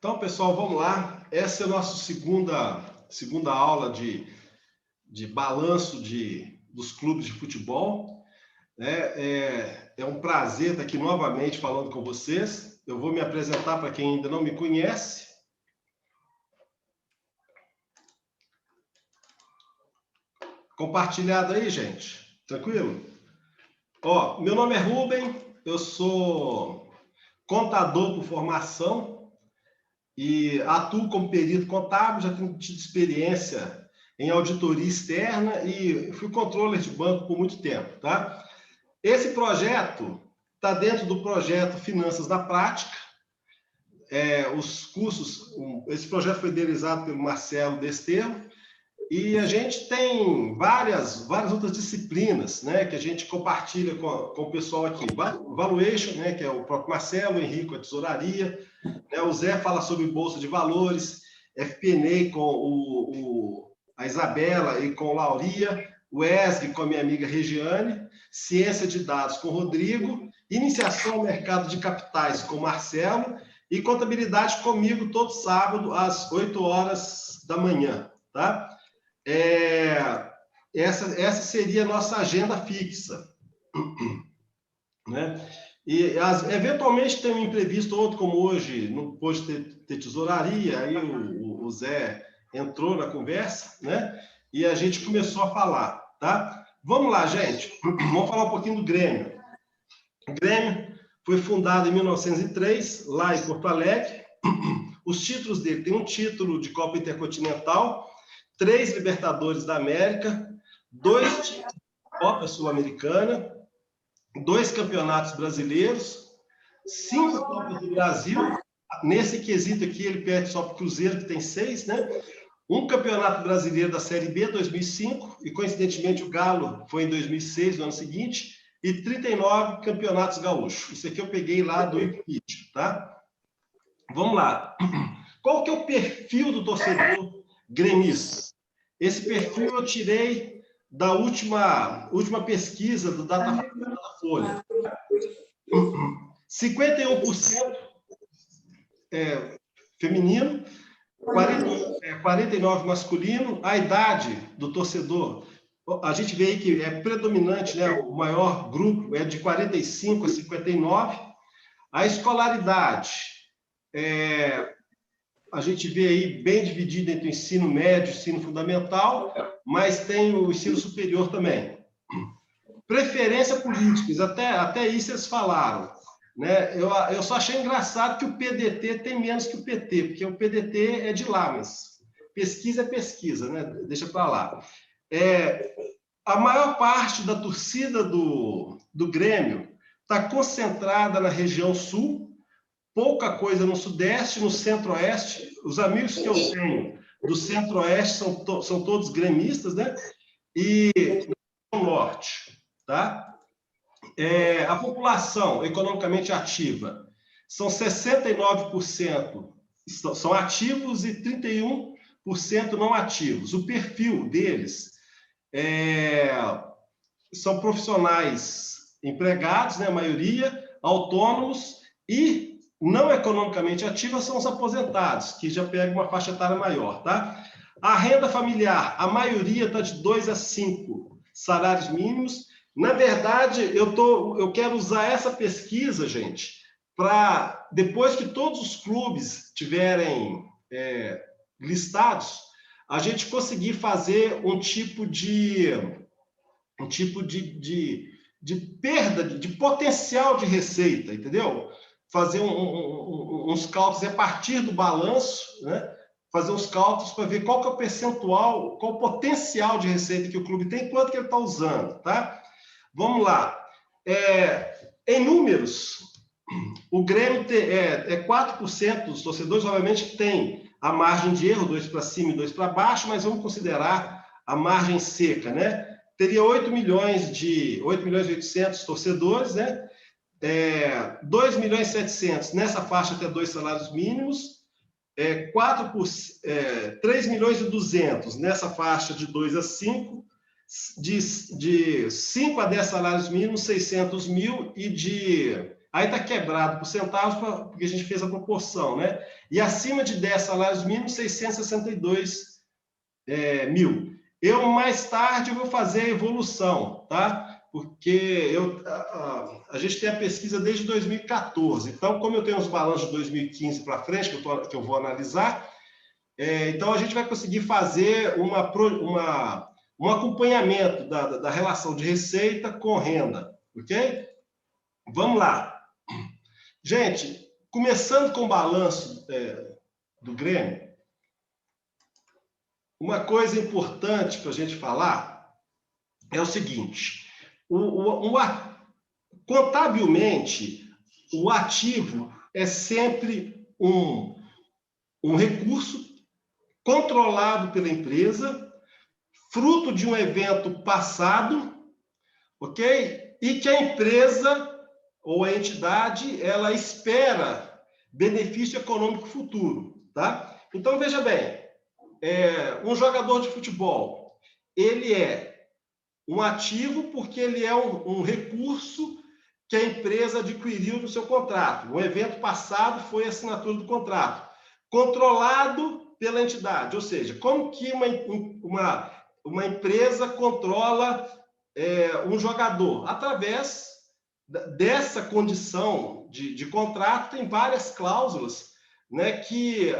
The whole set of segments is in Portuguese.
Então, pessoal, vamos lá. Essa é a nossa segunda aula de balanço dos clubes de futebol. É um prazer estar aqui novamente falando com vocês. Eu vou me apresentar para quem ainda não me conhece. Compartilhado aí, gente? Tranquilo? Ó, meu nome é Rubem, eu sou contador por formação e atuo como perito contábil, já tenho tido experiência em auditoria externa e fui controller de banco por muito tempo, tá? Esse projeto está dentro do projeto Finanças na Prática. Os cursos, esse projeto foi idealizado pelo Marcelo Desterro, e a gente tem várias outras disciplinas, né, que a gente compartilha com o pessoal aqui. Valuation, né, que é o próprio Marcelo, o Henrique, a tesouraria, né, o Zé fala sobre Bolsa de Valores, FP&A com a Isabela e com o Lauria, o ESG com a minha amiga Regiane, Ciência de Dados com o Rodrigo, Iniciação ao Mercado de Capitais com o Marcelo e Contabilidade comigo todo sábado às 8 horas da manhã, tá? Essa seria a nossa agenda fixa, né? E eventualmente tem um imprevisto, outro como hoje, não pôde ter tesouraria, aí o Zé entrou na conversa, né? E a gente começou a falar, tá? Vamos lá, gente, vamos falar um pouquinho do Grêmio. O Grêmio foi fundado em 1903, lá em Porto Alegre. Os títulos dele, tem um título de Copa Intercontinental, 3 Libertadores da América, 2 títulos de Copa Sul-Americana, 2 campeonatos brasileiros, 5 Copas do Brasil. Nesse quesito aqui, ele perde só para o Cruzeiro, que tem 6, né? Um campeonato brasileiro da Série B, 2005, e coincidentemente o Galo foi em 2006, no ano seguinte, e 39 campeonatos gaúchos. Isso aqui eu peguei lá do Wikipedia, tá? Vamos lá. Qual que é o perfil do torcedor gremista? Esse perfil eu tirei da última pesquisa do Datafolha. 51% feminino, 49% masculino. A idade do torcedor, a gente vê aí que é predominante, né? O maior grupo é de 45 a 59. A escolaridade, a gente vê aí bem dividido entre o ensino médio e o ensino fundamental, mas tem o ensino superior também. Preferência política, até isso eles falaram, né? Eu só achei engraçado que o PDT tem menos que o PT, porque o PDT é de lá, mas pesquisa é pesquisa, né? Deixa para lá. A maior parte da torcida do Grêmio está concentrada na região sul, pouca coisa no Sudeste, no Centro-Oeste. Os amigos que eu tenho do Centro-Oeste são todos gremistas, né? E no Norte, tá? A população economicamente ativa são 69% são ativos e 31% não ativos. O perfil deles são profissionais empregados, né? A maioria, autônomos e não economicamente ativas são os aposentados, que já pegam uma faixa etária maior, tá? A renda familiar, a maioria está de 2 a 5 salários mínimos. Na verdade, eu quero usar essa pesquisa, gente, para depois que todos os clubes tiverem listados, a gente conseguir fazer um tipo de perda, de potencial de receita, entendeu? Fazer uns cálculos a partir do balanço, né? Fazer uns cálculos para ver qual que é o percentual, qual o potencial de receita que o clube tem, quanto que ele está usando, tá? Vamos lá. Em números, o Grêmio 4% dos torcedores, obviamente, que tem a margem de erro, 2 para cima e 2 para baixo, mas vamos considerar a margem seca, né? Teria 8 milhões e 800 torcedores, né? 2 milhões e 700 nessa faixa até 2 salários mínimos, 3 milhões e 200 nessa faixa de 2 a 5, de 5 a 10 salários mínimos, 600 mil, e de aí está quebrado por centavos, porque a gente fez a proporção, né? E acima de 10 salários mínimos, 662 mil. Eu, mais tarde, vou fazer a evolução, tá? Porque a gente tem a pesquisa desde 2014. Então, como eu tenho os balanços de 2015 para frente, que eu vou analisar, então a gente vai conseguir fazer um acompanhamento da relação de receita com renda, ok? Vamos lá. Gente, começando com o balanço do Grêmio, uma coisa importante para a gente falar é o seguinte: contabilmente, o ativo é sempre um recurso controlado pela empresa, fruto de um evento passado, ok? E que a empresa ou a entidade, ela espera benefício econômico futuro, tá? Então, veja bem, um jogador de futebol, ele é um ativo porque ele é um recurso que a empresa adquiriu no seu contrato. O evento passado foi a assinatura do contrato, controlado pela entidade. Ou seja, como que uma empresa controla um jogador? Através dessa condição de contrato, tem várias cláusulas, né, que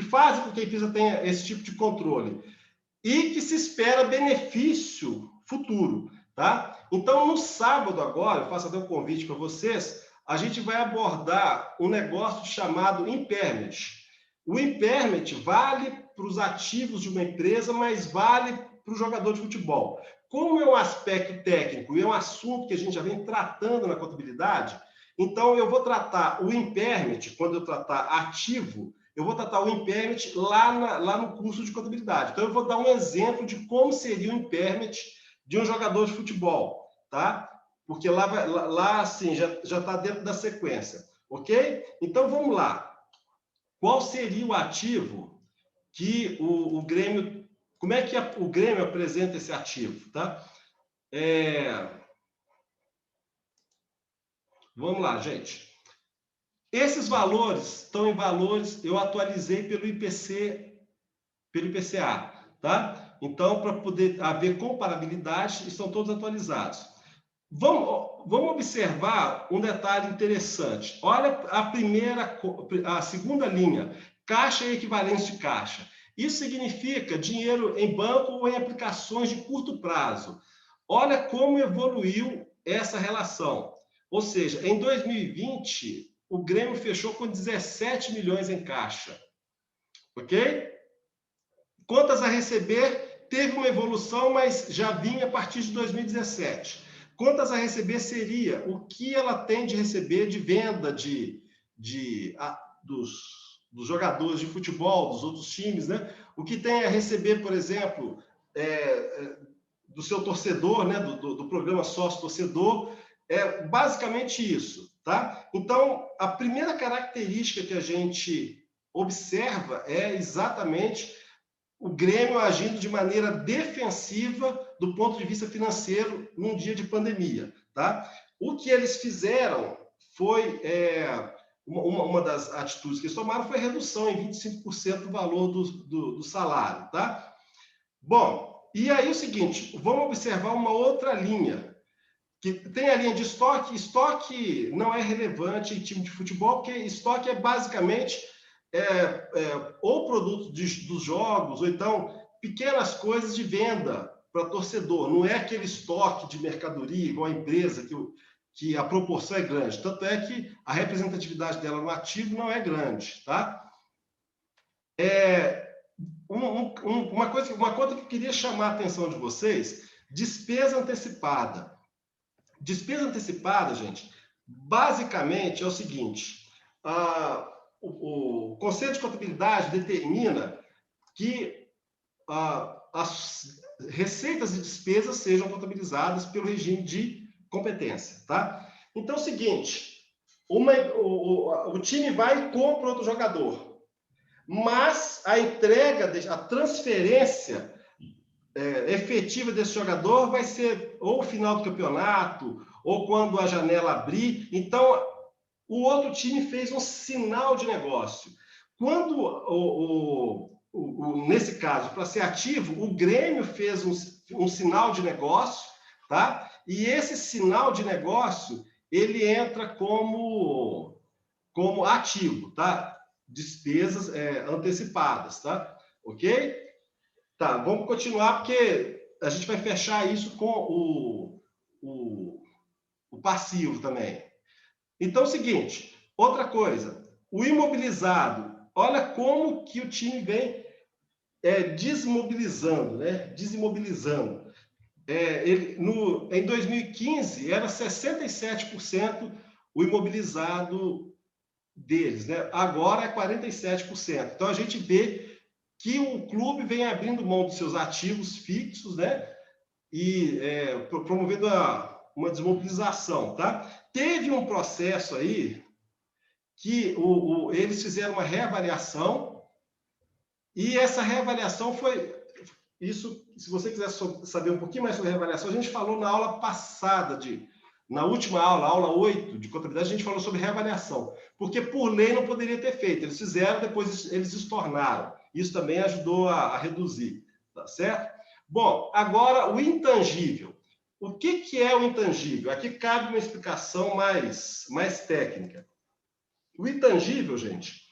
fazem com que a empresa tenha esse tipo de controle e que se espera benefício futuro, tá? Então, no sábado agora, eu faço até um convite para vocês, a gente vai abordar um negócio chamado impairment. O impairment vale para os ativos de uma empresa, mas vale para o jogador de futebol. Como é um aspecto técnico e é um assunto que a gente já vem tratando na contabilidade, então eu vou tratar o impairment, quando eu tratar ativo, eu vou tratar o impairment lá no curso de contabilidade. Então, eu vou dar um exemplo de como seria o impairment de um jogador de futebol, tá? Porque lá assim, já está dentro da sequência, ok? Então, vamos lá. Qual seria o ativo que o Grêmio... Como é que o Grêmio apresenta esse ativo, tá? Vamos lá, gente. Esses valores estão em valores, eu atualizei pelo IPCA, tá? Então, para poder haver comparabilidade, estão todos atualizados. Vamos observar um detalhe interessante. Olha a segunda linha, caixa e equivalência de caixa. Isso significa dinheiro em banco ou em aplicações de curto prazo. Olha como evoluiu essa relação. Ou seja, em 2020, o Grêmio fechou com 17 milhões em caixa. Ok? Contas a receber, teve uma evolução, mas já vinha a partir de 2017. Contas a receber seria o que ela tem de receber de venda dos jogadores de futebol, dos outros times, né? O que tem a receber, por exemplo, do seu torcedor, né? do programa sócio-torcedor, é basicamente isso, tá? Então, a primeira característica que a gente observa é exatamente o Grêmio agindo de maneira defensiva do ponto de vista financeiro num dia de pandemia, tá? O que eles fizeram foi, uma das atitudes que eles tomaram foi a redução em 25% do valor do salário, tá? Bom, e aí é o seguinte, vamos observar uma outra linha, que tem a linha de estoque. Estoque não é relevante em time de futebol, porque estoque é basicamente ou produto dos jogos, ou então pequenas coisas de venda para torcedor. Não é aquele estoque de mercadoria igual a empresa, que a proporção é grande. Tanto é que a representatividade dela no ativo não é grande, tá? Uma conta que eu queria chamar a atenção de vocês, despesa antecipada. Despesa antecipada, gente, basicamente é o seguinte: o Conselho de Contabilidade determina que as receitas e despesas sejam contabilizadas pelo regime de competência, tá? Então é o seguinte: o time vai e compra outro jogador, mas a entrega, a transferência efetiva desse jogador vai ser ou o final do campeonato, ou quando a janela abrir. Então, o outro time fez um sinal de negócio. Quando, nesse caso, para ser ativo, o Grêmio fez um sinal de negócio, tá? E esse sinal de negócio, ele entra como ativo, tá? Despesas antecipadas, tá? Ok? Tá, vamos continuar, porque a gente vai fechar isso com o passivo também. Então, é o seguinte, outra coisa, o imobilizado, olha como que o time vem desmobilizando, né? Desimobilizando. Em 2015, era 67% o imobilizado deles, né? Agora é 47%. Então, a gente vê que o clube vem abrindo mão dos seus ativos fixos, né? E promovendo uma desmobilização, tá? Teve um processo aí que eles fizeram uma reavaliação e essa reavaliação foi isso. Se você quiser saber um pouquinho mais sobre a reavaliação, a gente falou na aula passada na última aula 8 de contabilidade, a gente falou sobre reavaliação, porque por lei não poderia ter feito. Eles fizeram, depois eles estornaram. Isso também ajudou a reduzir, tá certo? Bom, agora o intangível. O que é o intangível? Aqui cabe uma explicação mais técnica. O intangível, gente,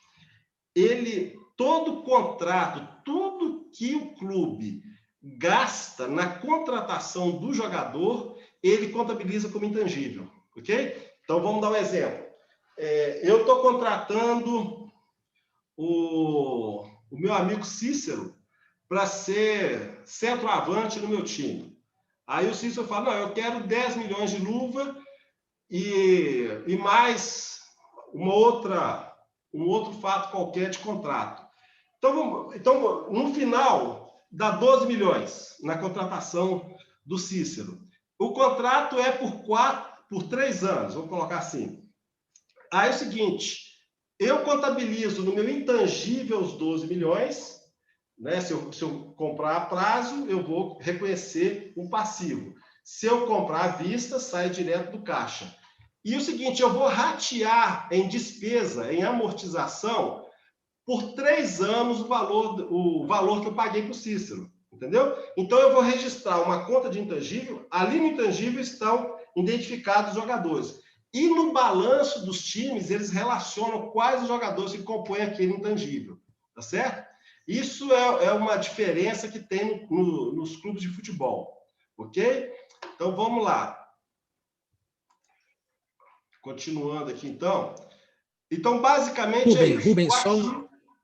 todo contrato, tudo que o clube gasta na contratação do jogador, ele contabiliza como intangível, ok? Então, vamos dar um exemplo. Eu estou contratando o meu amigo Cícero para ser centroavante no meu time. Aí o Cícero fala, não, eu quero 10 milhões de luva e mais um outro fato qualquer de contrato. Então, no final, dá 12 milhões na contratação do Cícero. O contrato é por 3 anos, vamos colocar assim. Aí é o seguinte, eu contabilizo no meu intangível os 12 milhões, né? Se eu comprar a prazo, eu vou reconhecer um passivo. Se eu comprar à vista, sai direto do caixa. E o seguinte, eu vou ratear em despesa, em amortização, por 3 anos o valor que eu paguei para o Cícero, entendeu? Então, eu vou registrar uma conta de intangível, ali no intangível estão identificados os jogadores. E no balanço dos times, eles relacionam quais os jogadores que compõem aquele intangível, tá certo? Isso é uma diferença que tem nos clubes de futebol, ok? Então, vamos lá. Continuando aqui, então. Então, basicamente é isso. Rubens, só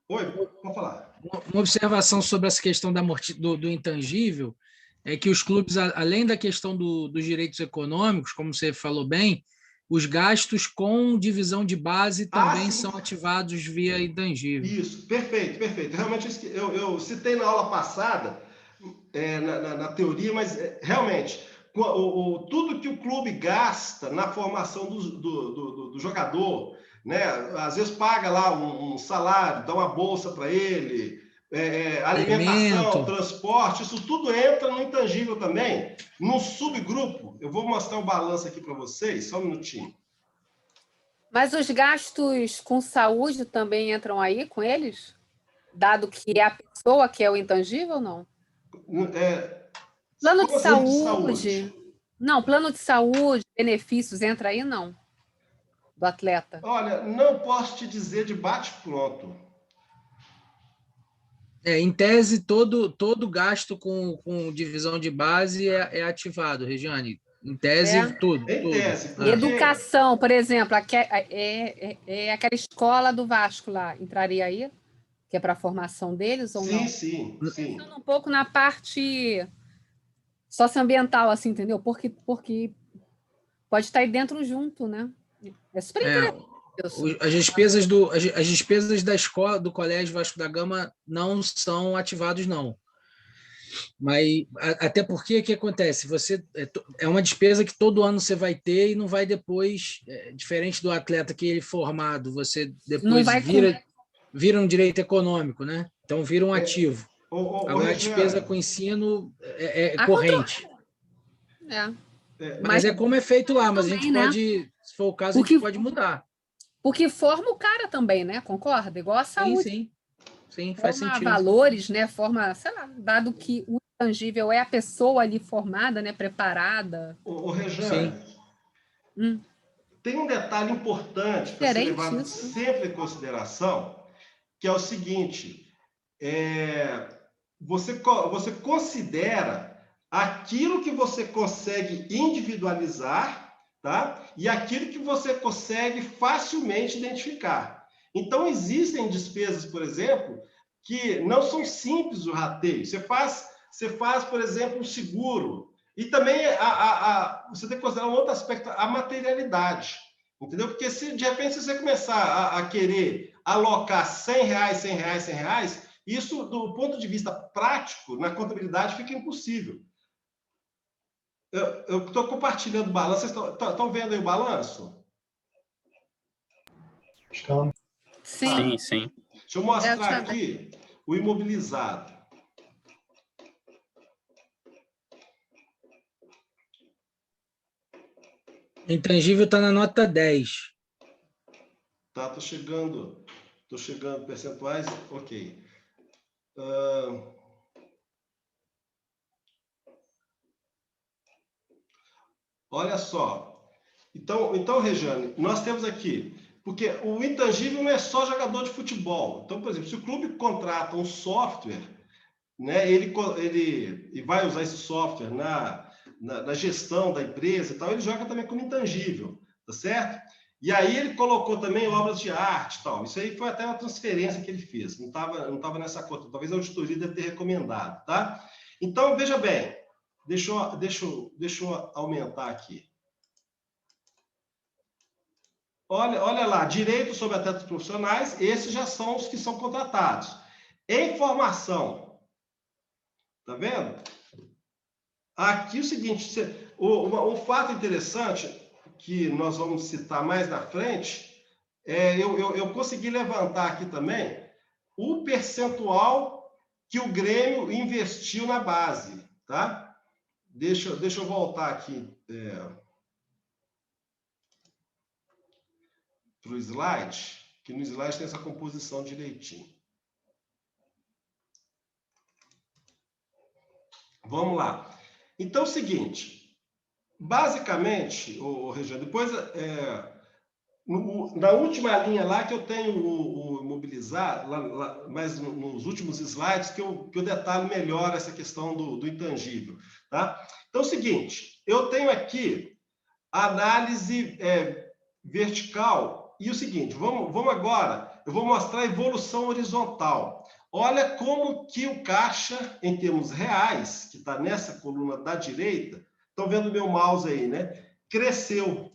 Oi, vamos falar. uma observação sobre essa questão do intangível é que os clubes, além da questão dos direitos econômicos, como você falou bem, os gastos com divisão de base também são ativados via intangível. Isso, perfeito, perfeito. Realmente, eu citei na aula passada, na teoria, mas realmente, tudo que o clube gasta na formação do jogador, né? Às vezes paga lá um salário, dá uma bolsa para ele, alimentação, transporte, isso tudo entra no intangível também, num subgrupo. Eu vou mostrar o balanço aqui para vocês, só um minutinho. Mas os gastos com saúde também entram aí com eles? Dado que é a pessoa que é o intangível ou não? Plano de saúde. Não, plano de saúde, benefícios, entra aí, não? Do atleta. Olha, não posso te dizer de bate-pronto. Em tese, todo gasto com divisão de base é ativado, Regiane. Em tese, tudo. Em tese. Porque... Educação, por exemplo, aquela escola do Vasco lá, entraria aí? Que é para a formação deles ou não? Sim. Pensando um pouco na parte socioambiental, assim, entendeu? Porque pode estar aí dentro junto, né? É super interessante. As despesas da escola, do Colégio Vasco da Gama não são ativados, não. Mas até porque o que acontece? É uma despesa que todo ano você vai ter e não vai depois, diferente do atleta que ele formado, você depois vira um direito econômico, né? Então vira um ativo. Agora a despesa com ensino é corrente. Mas é como é feito lá, mas a gente também, pode, se for o caso, a gente pode mudar. Porque forma o cara também, né? Concorda? Igual a saúde. Sim, faz Forma sentido. valores, né? Forma, sei lá, dado que o intangível é a pessoa ali formada, né? Preparada. Ô Rejane, tem um detalhe importante para ser levado sempre em consideração, que é o seguinte, você considera aquilo que você consegue individualizar, tá? E aquilo que você consegue facilmente identificar. Então, existem despesas, por exemplo, que não são simples o rateio. Você faz, por exemplo, um seguro. E também você tem que considerar um outro aspecto, a materialidade. Entendeu? Porque se, de repente, se você começar a querer alocar R$100, R$100, isso, do ponto de vista prático, na contabilidade, fica impossível. Eu estou compartilhando o balanço. Vocês estão vendo aí o balanço? Estamos. Sim. Deixa eu mostrar aqui o imobilizado. Intangível está na nota 10. Tá, tô chegando percentuais, ok. Olha só. Então, Rejane, nós temos aqui, porque o intangível não é só jogador de futebol. Então, por exemplo, se o clube contrata um software, né, ele vai usar esse software na gestão da empresa e tal, ele joga também como intangível, tá certo? E aí ele colocou também obras de arte e tal. Isso aí foi até uma transferência que ele fez, não estava nessa conta. Talvez a auditoria deve ter recomendado, tá? Então, veja bem, deixa eu aumentar aqui. Olha lá, direito sobre atletas profissionais, esses já são os que são contratados. Em formação, tá vendo? Aqui o seguinte, um fato interessante que nós vamos citar mais na frente, eu consegui levantar aqui também o percentual que o Grêmio investiu na base, tá? Deixa eu voltar aqui para o slide, que no slide tem essa composição direitinho. Vamos lá. Então, é o seguinte, basicamente, Regiane, depois, na última linha lá que eu tenho o imobilizar, mas nos últimos slides que eu detalho melhor essa questão do intangível, tá? Então, é o seguinte, eu tenho aqui a análise vertical e o seguinte, vamos agora, eu vou mostrar a evolução horizontal. Olha como que o caixa, em termos reais, que está nessa coluna da direita, estão vendo o meu mouse aí, né? Cresceu,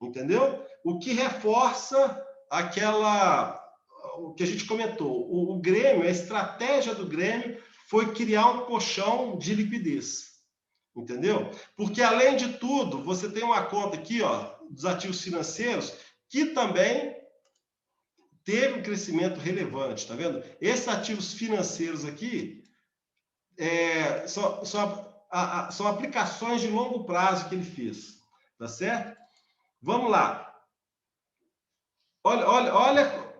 entendeu? O que reforça o que a gente comentou. O Grêmio, a estratégia do Grêmio foi criar um colchão de liquidez, entendeu? Porque, além de tudo, você tem uma conta aqui, ó, dos ativos financeiros, que também teve um crescimento relevante, tá vendo? Esses ativos financeiros aqui são aplicações de longo prazo que ele fez, tá certo? Vamos lá. Olha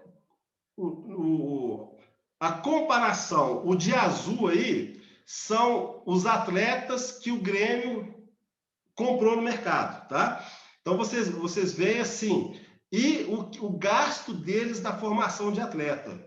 a comparação. O de azul aí são os atletas que o Grêmio comprou no mercado, tá? Então, vocês veem assim... E o gasto deles na formação de atleta.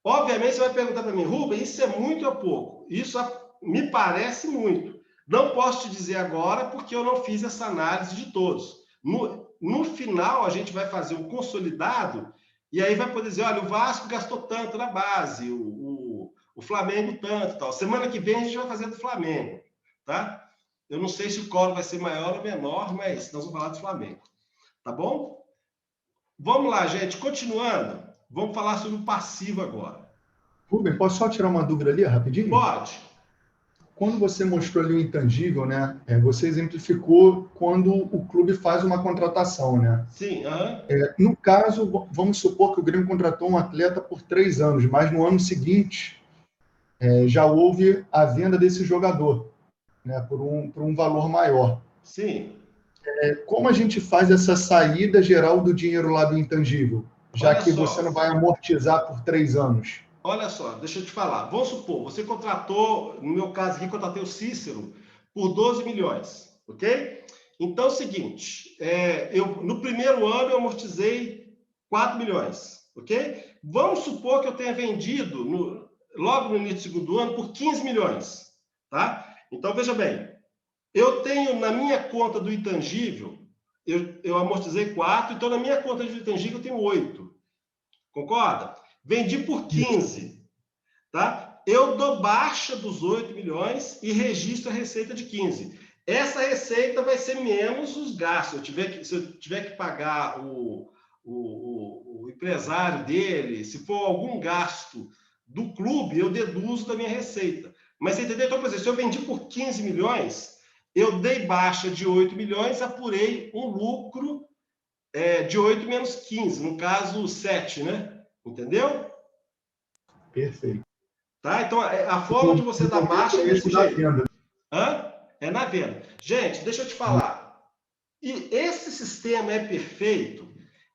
Obviamente, você vai perguntar para mim, Rubem, isso é muito ou pouco? Isso me parece muito. Não posso te dizer agora, porque eu não fiz essa análise de todos. No final, a gente vai fazer um consolidado, e aí vai poder dizer, olha, o Vasco gastou tanto na base, o Flamengo tanto, tal. Semana que vem a gente vai fazer do Flamengo, tá? Eu não sei se o coro vai ser maior ou menor, mas nós vamos falar do Flamengo. Tá bom? Vamos lá, gente. Continuando, vamos falar sobre o passivo agora. Rubem, posso só tirar uma dúvida ali, rapidinho? Pode. Quando você mostrou ali o intangível, né? Você exemplificou quando o clube faz uma contratação, né? Sim. No caso, vamos supor que o Grêmio contratou um atleta por 3 anos, mas no ano seguinte já houve a venda desse jogador, né? Por um valor maior. Sim. Como a gente faz essa saída geral do dinheiro lá do intangível, já Olha que só. você não vai amortizar por 3 anos? Olha só, deixa eu te falar. Vamos supor, você contratou, no meu caso aqui, contratei o Cícero por 12 milhões, ok? Então é o seguinte, no primeiro ano eu amortizei 4 milhões, ok? Vamos supor que eu tenha vendido, logo no início do segundo ano, por 15 milhões, tá? Então, veja bem, eu tenho na minha conta do intangível, eu amortizei 4, então na minha conta do intangível eu tenho 8, concorda? Vendi por 15, tá? Eu dou baixa dos 8 milhões e registro a receita de 15. Essa receita vai ser menos os gastos. Se eu tiver que pagar o empresário dele, se for algum gasto do clube, eu deduzo da minha receita. Mas você entendeu? Então, por exemplo, se eu vendi por 15 milhões, eu dei baixa de 8 milhões, apurei um lucro de 8 menos 15, no caso 7, né? Entendeu? Perfeito. Tá? Então, a forma de você dar baixa é desse jeito. Hã? É na venda. Gente, deixa eu te falar. E esse sistema é perfeito?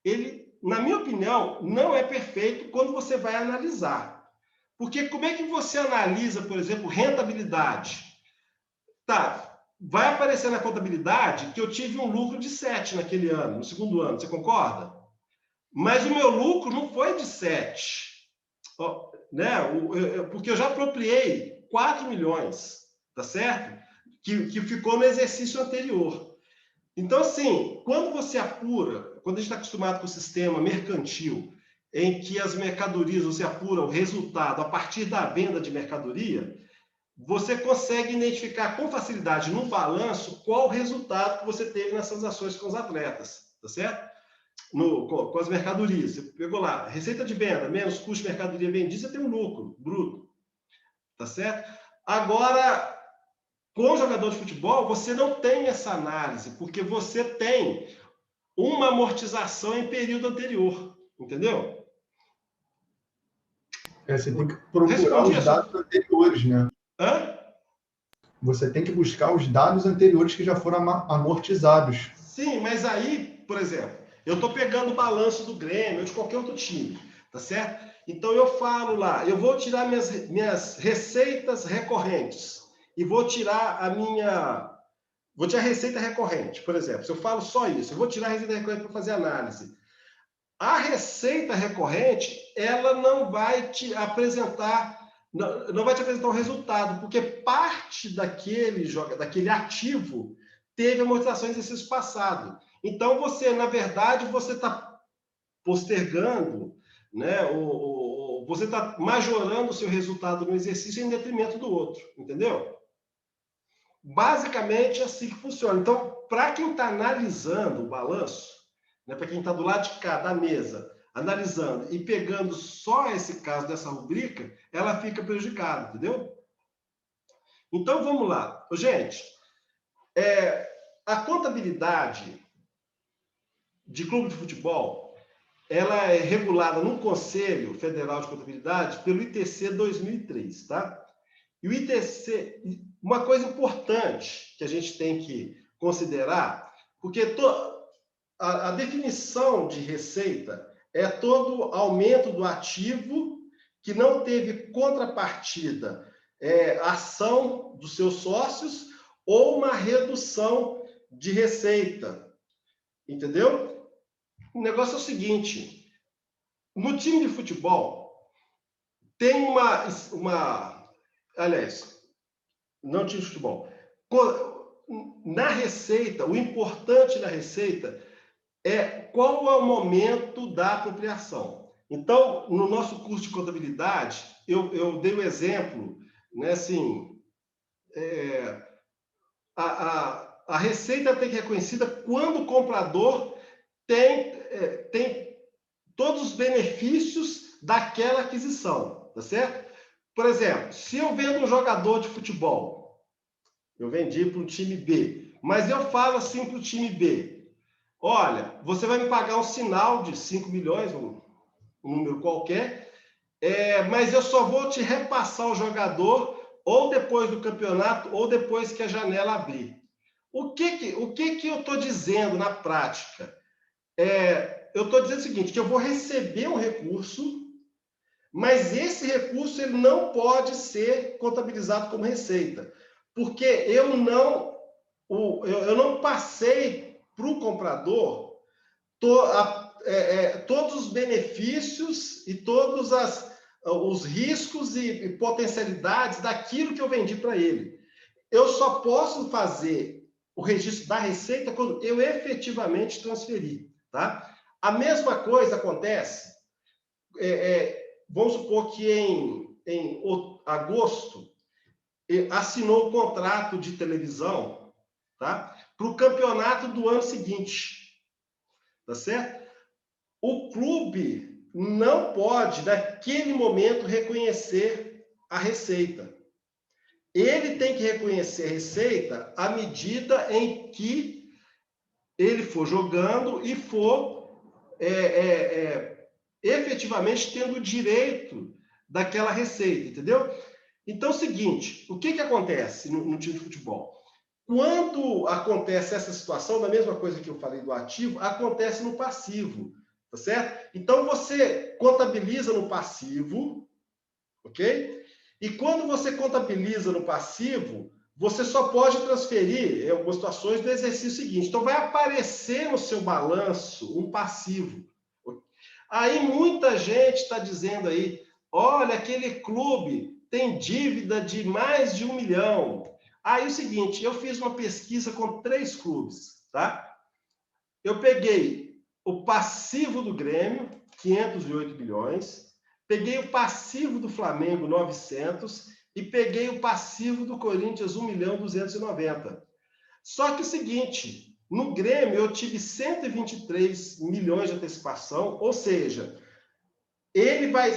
Ele, na minha opinião, não é perfeito quando você vai analisar. Porque como é que você analisa, por exemplo, rentabilidade? Tá, vai aparecer na contabilidade que eu tive um lucro de 7 naquele ano, no segundo ano, você concorda? Mas o meu lucro não foi de 7. Né? Porque eu já apropriei 4 milhões, tá certo? Que ficou no exercício anterior. Então, assim, quando você apura, quando a gente está acostumado com o sistema mercantil, em que as mercadorias, você apura o resultado a partir da venda de mercadoria, você consegue identificar com facilidade no balanço qual o resultado que você teve nessas ações com os atletas, tá certo? Com as mercadorias. Você pegou lá, receita de venda, menos custo de mercadoria vendida, você tem um lucro bruto, tá certo? Agora, com o jogador de futebol, você não tem essa análise, porque você tem uma amortização em período anterior, entendeu? Você tem que procurar Respondi os dados anteriores, né? Hã? Você tem que buscar os dados anteriores que já foram amortizados. Sim, mas aí, por exemplo, eu estou pegando o balanço do Grêmio ou de qualquer outro time, tá certo? Então eu falo lá, eu vou tirar minhas receitas recorrentes e vou tirar vou tirar a receita recorrente, por exemplo. Se eu falo só isso, eu vou tirar a receita recorrente para fazer análise. A receita recorrente, ela não vai te apresentar um resultado, porque parte daquele ativo teve amortização em exercício passado. Então, na verdade, você está postergando, né? Você está majorando o seu resultado no exercício em detrimento do outro, entendeu? Basicamente, é assim que funciona. Então, para quem está analisando o balanço, né, para quem está do lado de cá da mesa, analisando e pegando só esse caso dessa rubrica, ela fica prejudicada, entendeu? Então, vamos lá. Gente, a contabilidade de clube de futebol, ela é regulada no Conselho Federal de Contabilidade pelo ITC 2003, tá? E o ITC, uma coisa importante que a gente tem que considerar, porque a definição de receita é todo aumento do ativo que não teve contrapartida, ação dos seus sócios ou uma redução de receita, entendeu? O negócio é o seguinte, no time de futebol tem aliás, não time de futebol, na receita, o importante na receita qual é o momento da apropriação. Então, no nosso curso de contabilidade, eu dei o exemplo, né, assim, a receita tem que ser reconhecida quando o comprador tem todos os benefícios daquela aquisição, tá certo? Por exemplo, se eu vendo um jogador de futebol, eu vendi para o time B, mas eu falo assim para o time B, olha, você vai me pagar um sinal de 5 milhões, um número qualquer, mas eu só vou te repassar o jogador ou depois do campeonato ou depois que a janela abrir. o que eu estou dizendo na prática? Eu estou dizendo o seguinte, que eu vou receber um recurso, mas esse recurso ele não pode ser contabilizado como receita, porque eu não passei para o comprador todos os benefícios e todos os riscos e potencialidades daquilo que eu vendi para ele. Eu só posso fazer o registro da receita quando eu efetivamente transferir, tá? A mesma coisa acontece, vamos supor que em agosto assinou o contrato de televisão, tá? Para o campeonato do ano seguinte, tá certo? O clube não pode, naquele momento, reconhecer a receita. Ele tem que reconhecer a receita à medida em que ele for jogando e for efetivamente tendo o direito daquela receita, entendeu? Então é o seguinte, o que acontece no time de futebol? Quando acontece essa situação, da mesma coisa que eu falei do ativo, acontece no passivo, tá certo? Então você contabiliza no passivo, ok? E quando você contabiliza no passivo, você só pode transferir, em algumas situações, do exercício seguinte. Então vai aparecer no seu balanço um passivo. Aí muita gente está dizendo aí, olha, aquele clube tem dívida de mais de 1 milhão. Aí é o seguinte, eu fiz uma pesquisa com 3 clubes, tá? Eu peguei o passivo do Grêmio, 508 milhões, peguei o passivo do Flamengo, 900, e peguei o passivo do Corinthians, 1.290.000. Só que é o seguinte, no Grêmio eu tive 123 milhões de antecipação, ou seja, ele vai,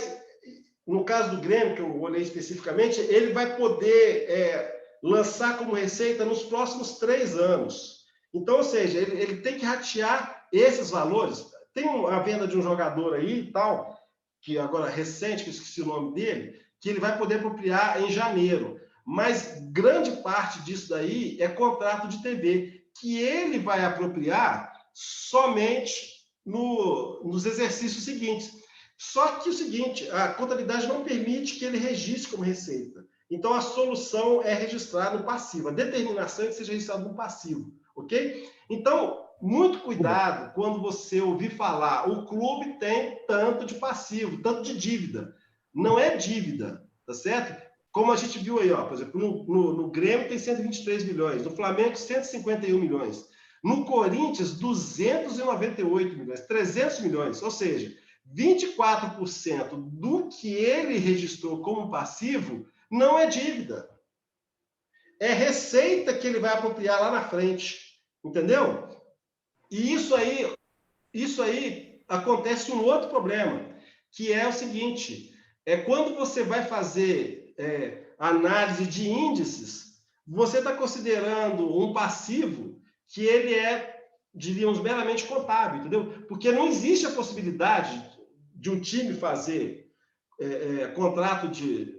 no caso do Grêmio, que eu olhei especificamente, ele vai poder lançar como receita nos próximos 3 anos. Então, ou seja, ele tem que ratear esses valores. Tem a venda de um jogador aí e tal, que agora recente, que eu esqueci o nome dele, que ele vai poder apropriar em janeiro. Mas grande parte disso daí é contrato de TV, que ele vai apropriar somente nos exercícios seguintes. Só que o seguinte, a contabilidade não permite que ele registre como receita. Então, a solução é registrar no passivo. A determinação é que seja registrado no passivo, ok? Então, muito cuidado quando você ouvir falar o clube tem tanto de passivo, tanto de dívida. Não é dívida, tá certo? Como a gente viu aí, ó, por exemplo, no Grêmio tem 123 milhões, no Flamengo 151 milhões, no Corinthians 298 milhões, 300 milhões, ou seja, 24% do que ele registrou como passivo não é dívida. É receita que ele vai apropriar lá na frente, entendeu? E isso aí acontece um outro problema, que é o seguinte, quando você vai fazer análise de índices, você está considerando um passivo que ele diríamos, meramente contábil, entendeu? Porque não existe a possibilidade de um time fazer contrato de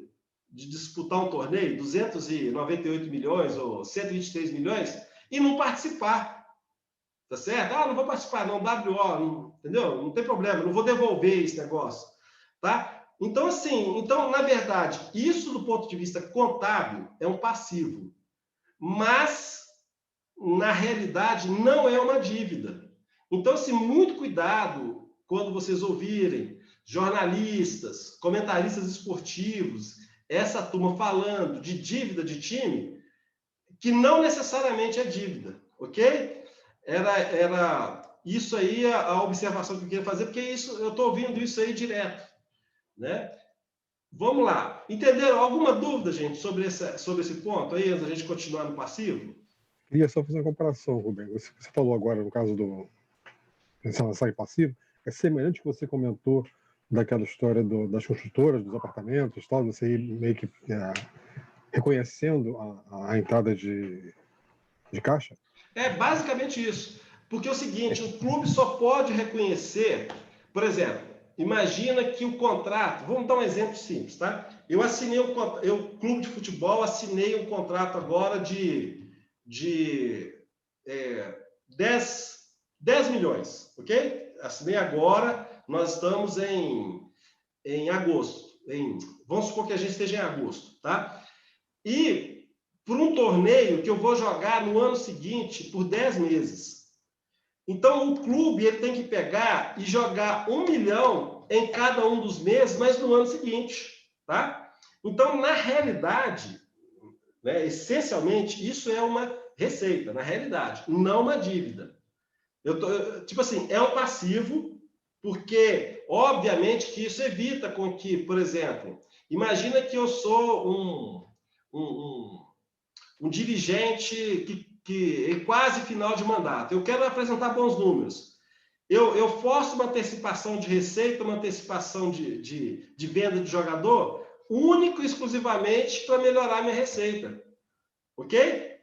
disputar um torneio, 298 milhões ou 123 milhões, e não participar. Tá certo? Não vou participar, não, WO, não, entendeu? Não tem problema, não vou devolver esse negócio, tá? Então, assim, na verdade, isso do ponto de vista contábil é um passivo, mas, na realidade, não é uma dívida. Então, assim, muito cuidado quando vocês ouvirem jornalistas, comentaristas esportivos, essa turma falando de dívida de time, que não necessariamente é dívida, ok? Era isso aí a observação que eu queria fazer, porque eu estou ouvindo isso aí direto, né? Vamos lá. Entenderam? Alguma dúvida, gente, sobre esse ponto aí, antes da gente continuar no passivo? Queria só fazer uma comparação, Rubem. Você falou agora, no caso do relação em passivo, é semelhante ao que você comentou daquela história das construtoras, dos apartamentos, tal, você ir meio que reconhecendo a entrada de caixa? É basicamente isso. Porque é o seguinte, o clube só pode reconhecer, por exemplo, imagina que o contrato, vamos dar um exemplo simples, tá? Eu clube de futebol, assinei um contrato agora de 10 milhões, ok? Assinei agora, nós estamos em agosto. Vamos supor que a gente esteja em agosto, tá? E por um torneio que eu vou jogar no ano seguinte por 10 meses. Então, o clube ele tem que pegar e jogar 1 milhão em cada um dos meses, mas no ano seguinte, tá? Então, na realidade, né, essencialmente, isso é uma receita, na realidade, não uma dívida. Tipo assim, é um passivo, porque, obviamente, que isso evita com que, por exemplo, imagina que eu sou um dirigente que é quase final de mandato. Eu quero apresentar bons números. Eu forço uma antecipação de receita, uma antecipação de venda de jogador, único e exclusivamente para melhorar minha receita. Ok?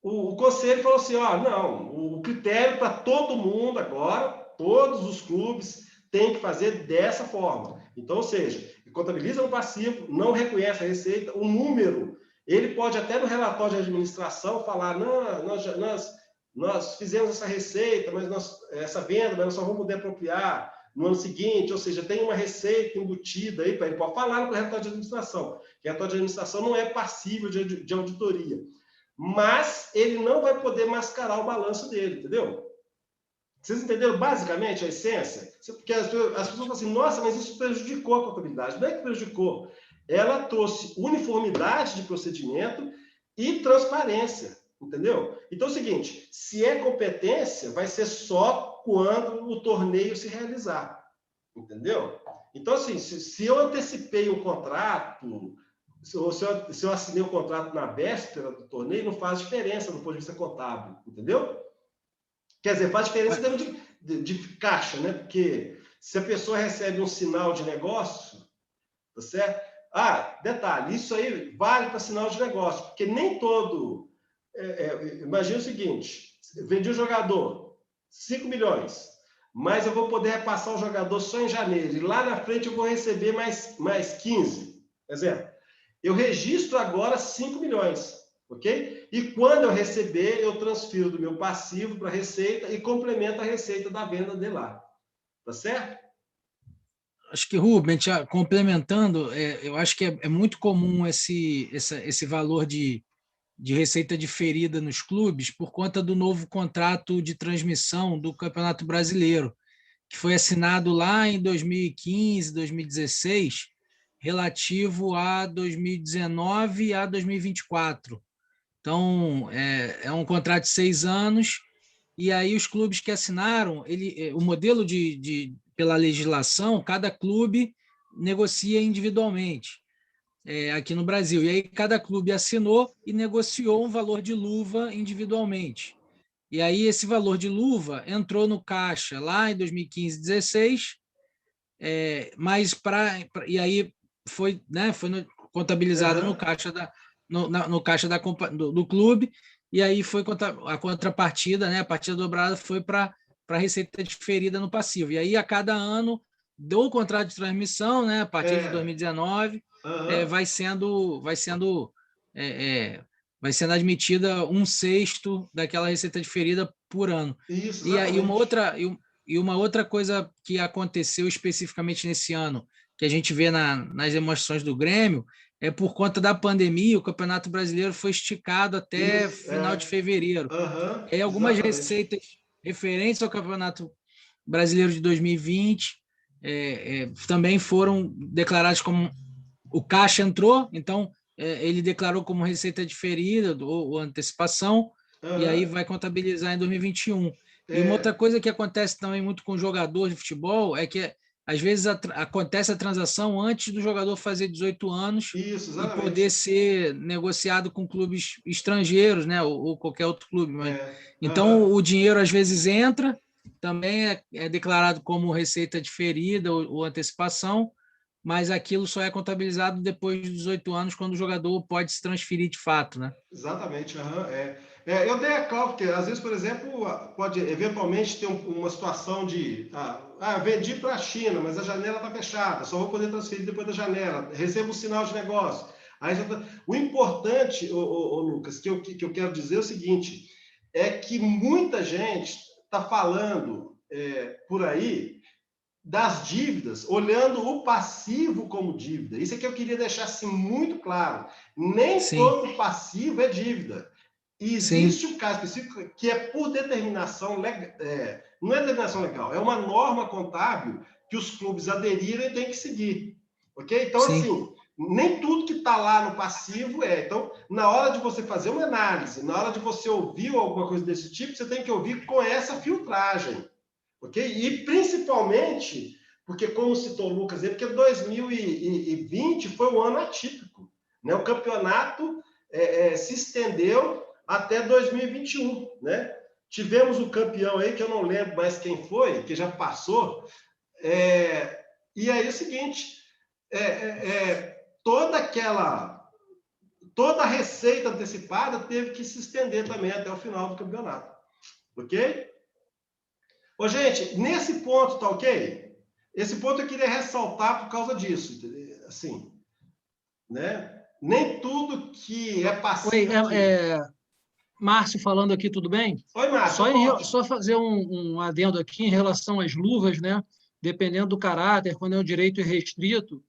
O conselho falou assim, não, o critério para todo mundo agora, todos os clubes têm que fazer dessa forma. Então, ou seja, contabiliza no passivo, não reconhece a receita, o número, ele pode até no relatório de administração falar, não, nós fizemos essa receita, essa venda, mas nós só vamos poder apropriar no ano seguinte, ou seja, tem uma receita embutida aí, ele pode falar no relatório de administração. O relatório de administração não é passível de auditoria, mas ele não vai poder mascarar o balanço dele, entendeu? Vocês entenderam basicamente a essência? Porque as pessoas falam assim, nossa, mas isso prejudicou a contabilidade. Não é que prejudicou. Ela trouxe uniformidade de procedimento e transparência, entendeu? Então é o seguinte, se é competência, vai ser só quando o torneio se realizar, entendeu? Então, assim, se eu antecipei um contrato, se eu assinei o contrato na véspera do torneio, não faz diferença do ponto de vista contábil, entendeu? Quer dizer, faz diferença em termos de caixa, né? Porque se a pessoa recebe um sinal de negócio, tá certo? Detalhe, isso aí vale para sinal de negócio, porque nem todo... imagina o seguinte, vendi um jogador, 5 milhões, mas eu vou poder repassar o jogador só em janeiro, e lá na frente eu vou receber mais 15, por exemplo. Eu registro agora 5 milhões. Ok? E quando eu receber, eu transfiro do meu passivo para a receita e complemento a receita da venda de lá. Tá certo? Acho que, Rubens, complementando, eu acho que é muito comum esse valor de receita diferida nos clubes por conta do novo contrato de transmissão do Campeonato Brasileiro, que foi assinado lá em 2015, 2016, relativo a 2019 a 2024. Então, é um contrato de 6 anos, e aí os clubes que assinaram, o modelo pela legislação, cada clube negocia individualmente aqui no Brasil. E aí cada clube assinou e negociou um valor de luva individualmente. E aí esse valor de luva entrou no caixa lá em 2015, 2016, e aí foi contabilizado no caixa no caixa do clube, e aí foi a contrapartida, né, a partida dobrada foi para a receita diferida no passivo. E aí, a cada ano, do contrato de transmissão, né, a partir de 2019, vai sendo admitida 1/6 daquela receita diferida por ano. Isso, e uma outra coisa que aconteceu especificamente nesse ano, que a gente vê nas demonstrações do Grêmio, por conta da pandemia, o Campeonato Brasileiro foi esticado até final de fevereiro. Algumas receitas referentes ao Campeonato Brasileiro de 2020 também foram declaradas como... O caixa entrou, então ele declarou como receita diferida ou antecipação, e aí vai contabilizar em 2021. E uma outra coisa que acontece também muito com o jogador de futebol é que às vezes acontece a transação antes do jogador fazer 18 anos e poder ser negociado com clubes estrangeiros, né, ou qualquer outro clube. Então, o dinheiro às vezes entra, também é declarado como receita diferida ou antecipação, mas aquilo só é contabilizado depois de 18 anos, quando o jogador pode se transferir de fato, né? Exatamente. Eu dei a cálculo, porque às vezes, por exemplo, pode eventualmente ter uma situação de vendi para a China, mas a janela está fechada, só vou poder transferir depois da janela, recebo um sinal de negócio. O importante, Lucas, que eu quero dizer é o seguinte, é que muita gente está falando por aí das dívidas, olhando o passivo como dívida. Isso é que eu queria deixar assim, muito claro. Nem todo passivo é dívida. E existe um caso específico que é por determinação legal, não é determinação legal, é uma norma contábil que os clubes aderiram e têm que seguir. Ok? Então, assim, nem tudo que está lá no passivo é. Então, na hora de você fazer uma análise, na hora de você ouvir alguma coisa desse tipo, você tem que ouvir com essa filtragem. Ok? E principalmente, porque como citou o Lucas, porque 2020 foi um ano atípico. Né? O campeonato se estendeu até 2021. Né? Tivemos o campeão aí, que eu não lembro mais quem foi, que já passou. E aí é o seguinte, toda a receita antecipada teve que se estender também até o final do campeonato. Ok? Ô, gente, nesse ponto, tá ok? Esse ponto eu queria ressaltar por causa disso, entendeu? Assim, né? Nem tudo que é passivo... Oi, Márcio falando aqui, tudo bem? Oi, Márcio. Só fazer um adendo aqui em relação às luvas, né? Dependendo do caráter, quando é um direito irrestrito,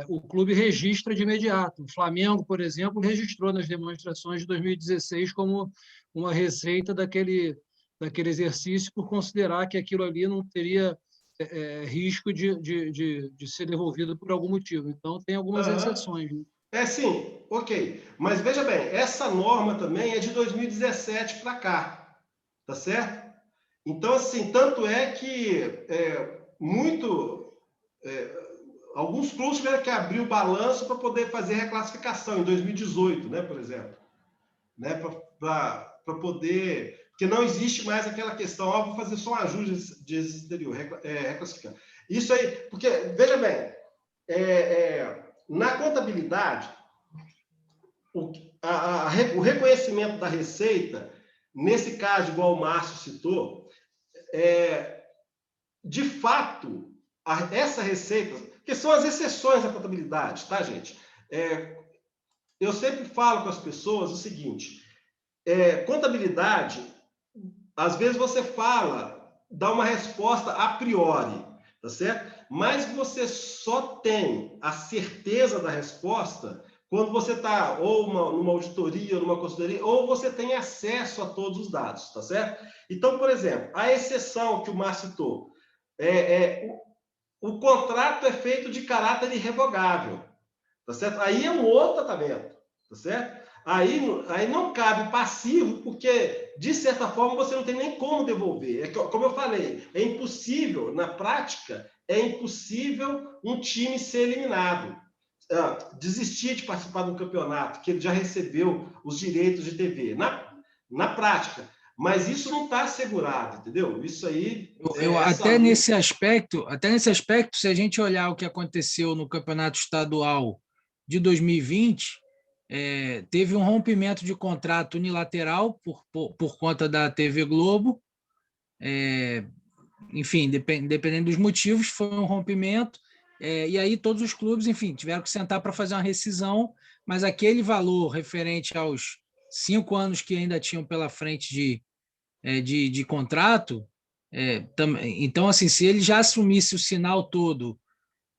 o clube registra de imediato. O Flamengo, por exemplo, registrou nas demonstrações de 2016 como uma receita daquele exercício por considerar que aquilo ali não teria risco de ser devolvido por algum motivo. Então, tem algumas exceções. Né? Sim, ok. Mas veja bem, essa norma também é de 2017 para cá, tá certo? Então, assim, tanto é que alguns clubes tiveram que abrir o balanço para poder fazer reclassificação em 2018, né, por exemplo. Né, para poder... Porque não existe mais aquela questão, vou fazer só um ajuste de exterior, reclassificar. Isso aí, porque, veja bem, na contabilidade, o reconhecimento da receita, nesse caso, igual o Márcio citou, de fato, essa receita, que são as exceções da contabilidade, tá, gente? Eu sempre falo com as pessoas o seguinte, contabilidade, às vezes você dá uma resposta a priori, tá certo? Mas você só tem a certeza da resposta quando você está ou numa auditoria, ou numa consultoria, ou você tem acesso a todos os dados, tá certo? Então, por exemplo, a exceção que o Márcio citou, o contrato é feito de caráter irrevogável, tá certo? Aí é um outro tratamento, tá certo? Aí não cabe passivo, porque, de certa forma, você não tem nem como devolver. Como eu falei, é impossível, na prática, é impossível um time ser eliminado. Desistir de participar de um campeonato, que ele já recebeu os direitos de TV. Na prática. Mas isso não está assegurado, entendeu? Isso aí... Até nesse aspecto, se a gente olhar o que aconteceu no Campeonato Estadual de 2020... teve um rompimento de contrato unilateral por conta da TV Globo. Enfim, dependendo dos motivos, foi um rompimento. E aí todos os clubes, enfim, tiveram que sentar para fazer uma rescisão, mas aquele valor referente aos 5 anos que ainda tinham pela frente de contrato, então, assim, se ele já assumisse o sinal todo,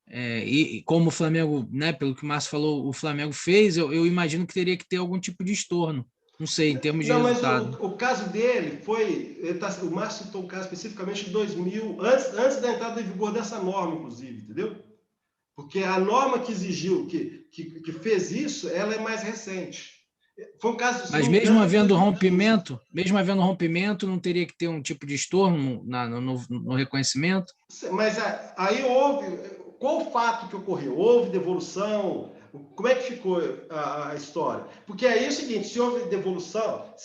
e como o Flamengo, né, pelo que o Márcio falou, o Flamengo fez, eu imagino que teria que ter algum tipo de estorno, não sei, em termos de resultado. Mas o caso dele foi, o Márcio citou um caso especificamente de 2000, antes da entrada em vigor dessa norma, inclusive, entendeu? Porque a norma que exigiu, que fez isso, ela é mais recente. Foi um caso... Mas mesmo havendo rompimento, não teria que ter um tipo de estorno no reconhecimento? Mas aí houve... Qual o fato que ocorreu? Houve devolução? Como é que ficou a história? Porque aí é o seguinte, se houve devolução,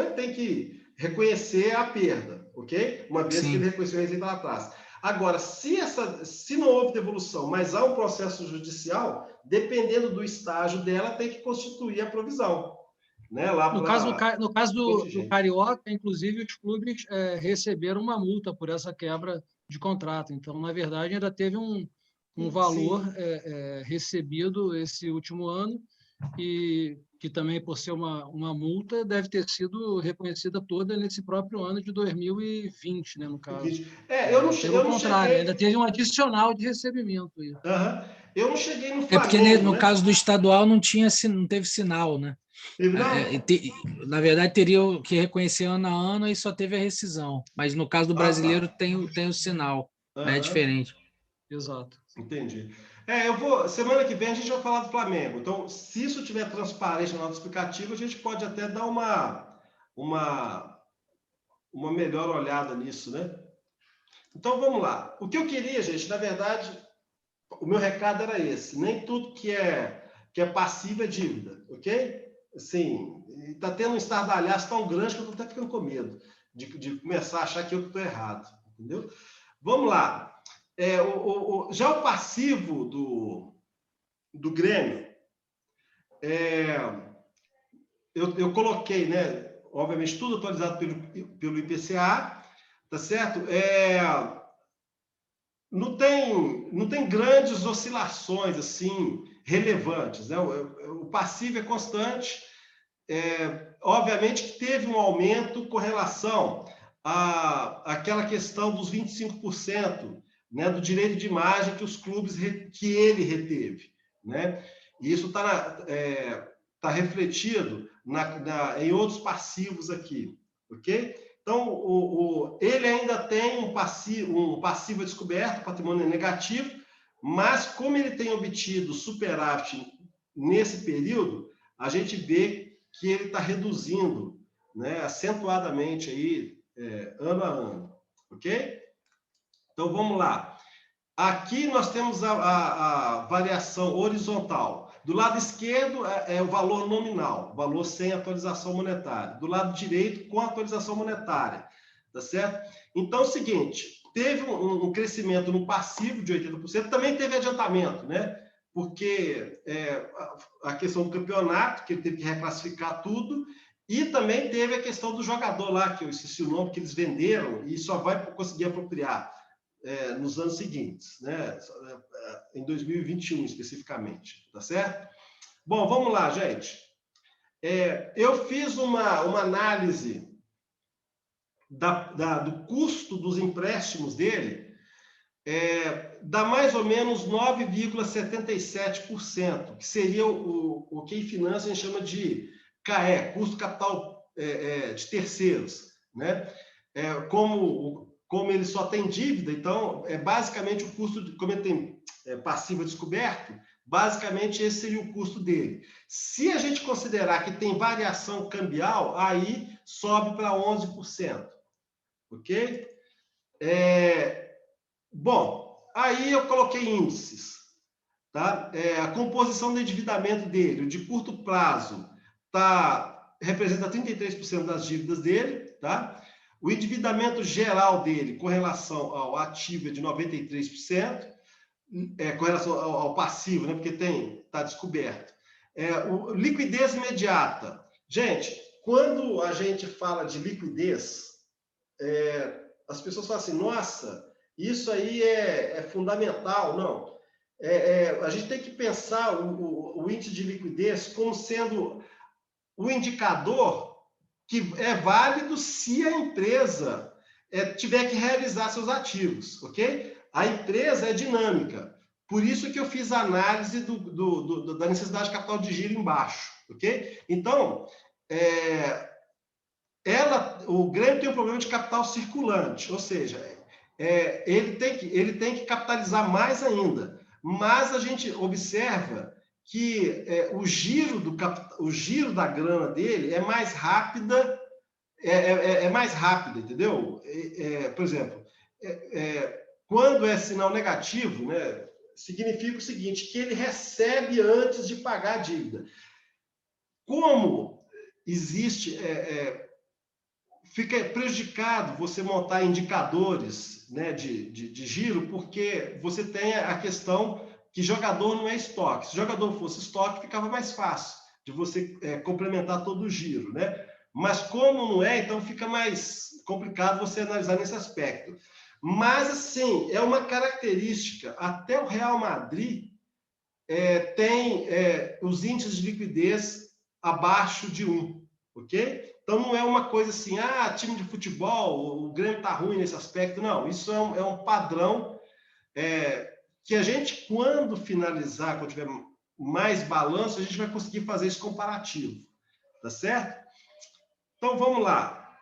ele tem que reconhecer a perda, ok? Uma vez que ele reconheceu a receita lá atrás. Agora, se não houve devolução, mas há um processo judicial, dependendo do estágio dela, tem que constituir a provisão. Né? No caso do Carioca, inclusive, os clubes receberam uma multa por essa quebra de contrato. Então, na verdade, ainda teve um valor recebido esse último ano, e que também, por ser uma multa, deve ter sido reconhecida toda nesse próprio ano de 2020, né, no caso. Eu não contrário, cheguei... ainda teve um adicional de recebimento aí. Eu não cheguei no porque Flamengo, no né? caso do estadual não teve sinal, né? Na verdade, teria que reconhecer ano a ano e só teve a rescisão. Mas no caso do brasileiro tem o sinal, né? É diferente. Exato. Entendi. Semana que vem a gente vai falar do Flamengo. Então, se isso tiver transparência no nosso explicativo, a gente pode até dar uma melhor olhada nisso, né? Então, vamos lá. O que eu queria, gente, na verdade, o meu recado era esse. Nem tudo que é passivo é dívida, ok? Assim, está tendo um estardalhaço tão grande que eu estou até ficando com medo de começar a achar que eu estou errado, entendeu? Vamos lá. Já o passivo do Grêmio, eu coloquei, né? Obviamente, tudo atualizado pelo IPCA, tá certo? Não tem grandes oscilações assim relevantes, né? O passivo é constante. Obviamente que teve um aumento com relação àquela questão dos 25%, né, do direito de imagem que os clubes que ele reteve, né? E isso tá refletido em outros passivos aqui, ok? Então, ele ainda tem um passivo descoberto, patrimônio negativo, mas como ele tem obtido superávit nesse período, a gente vê que ele está reduzindo, né, acentuadamente aí, ano a ano, ok? Então, vamos lá. Aqui nós temos a variação horizontal. Do lado esquerdo é o valor nominal, valor sem atualização monetária. Do lado direito, com atualização monetária. Tá certo? Então, é o seguinte, teve um crescimento no passivo de 80%, também teve adiantamento, né? Porque a questão do campeonato, que ele teve que reclassificar tudo, e também teve a questão do jogador lá, que eu esqueci o nome, que eles venderam e só vai conseguir apropriar nos anos seguintes, né? Em 2021 especificamente, tá certo? Bom, vamos lá, gente. Eu fiz uma análise do custo dos empréstimos dele, dá mais ou menos 9,77%, que seria o que em finanças a gente chama de CAE, custo capital de terceiros, né? Como ele só tem dívida, então, basicamente o custo, como ele tem passivo descoberto, basicamente esse seria o custo dele. Se a gente considerar que tem variação cambial, aí sobe para 11%, ok? Bom, aí eu coloquei índices, tá? A composição do endividamento dele, o de curto prazo, representa 33% das dívidas dele, tá? O endividamento geral dele com relação ao ativo é de 93%, com relação ao passivo, né? Porque está descoberto. Liquidez imediata. Gente, quando a gente fala de liquidez, as pessoas falam assim, nossa, isso aí é fundamental. Não. A gente tem que pensar o índice de liquidez como sendo o indicador que é válido se a empresa tiver que realizar seus ativos, ok? A empresa é dinâmica. Por isso que eu fiz a análise da necessidade de capital de giro embaixo, ok? Então, o Grêmio tem um problema de capital circulante, ou seja, ele tem que capitalizar mais ainda. Mas a gente observa que o giro da grana dele é mais rápida, entendeu? Por exemplo, quando é sinal negativo, né, significa o seguinte, que ele recebe antes de pagar a dívida. Como existe... fica prejudicado você montar indicadores, né, de giro, porque você tem a questão que jogador não é estoque. Se jogador fosse estoque, ficava mais fácil de você complementar todo o giro, né? Mas como não é, então fica mais complicado você analisar nesse aspecto. Mas, assim, é uma característica. Até o Real Madrid tem os índices de liquidez abaixo de 1, ok? Então, não é uma coisa assim, time de futebol, o Grêmio está ruim nesse aspecto. Não, isso é um padrão que a gente, quando finalizar, quando tiver mais balanço, a gente vai conseguir fazer esse comparativo, tá certo? Então, vamos lá.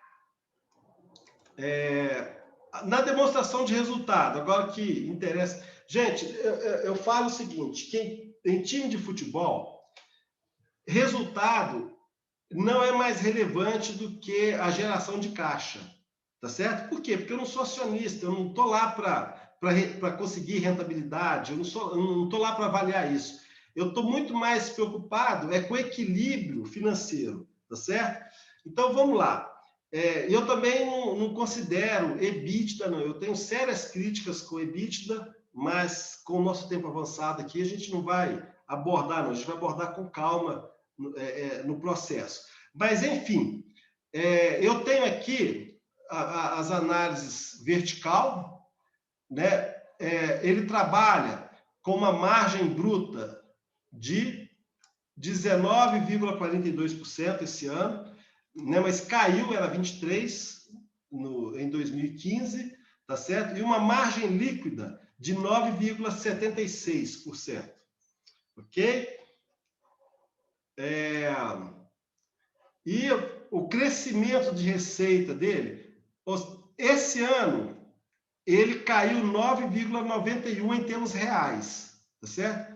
Na demonstração de resultado, agora que interessa... Gente, eu falo o seguinte, quem tem time de futebol, resultado não é mais relevante do que a geração de caixa, tá certo? Por quê? Porque eu não sou acionista, eu não estou lá para conseguir rentabilidade, eu não estou lá para avaliar isso. Eu estou muito mais preocupado com o equilíbrio financeiro, tá certo? Então, vamos lá. Eu também não considero EBITDA, não. Eu tenho sérias críticas com EBITDA, mas com o nosso tempo avançado aqui, a gente não vai abordar, não. A gente vai abordar com calma no processo. Mas, enfim, eu tenho aqui as análises vertical, né? Ele trabalha com uma margem bruta de 19,42% esse ano, né? Mas caiu, era 23% em 2015, tá certo? E uma margem líquida de 9,76%, ok? E o crescimento de receita dele, esse ano, ele caiu 9,91% em termos reais, tá certo?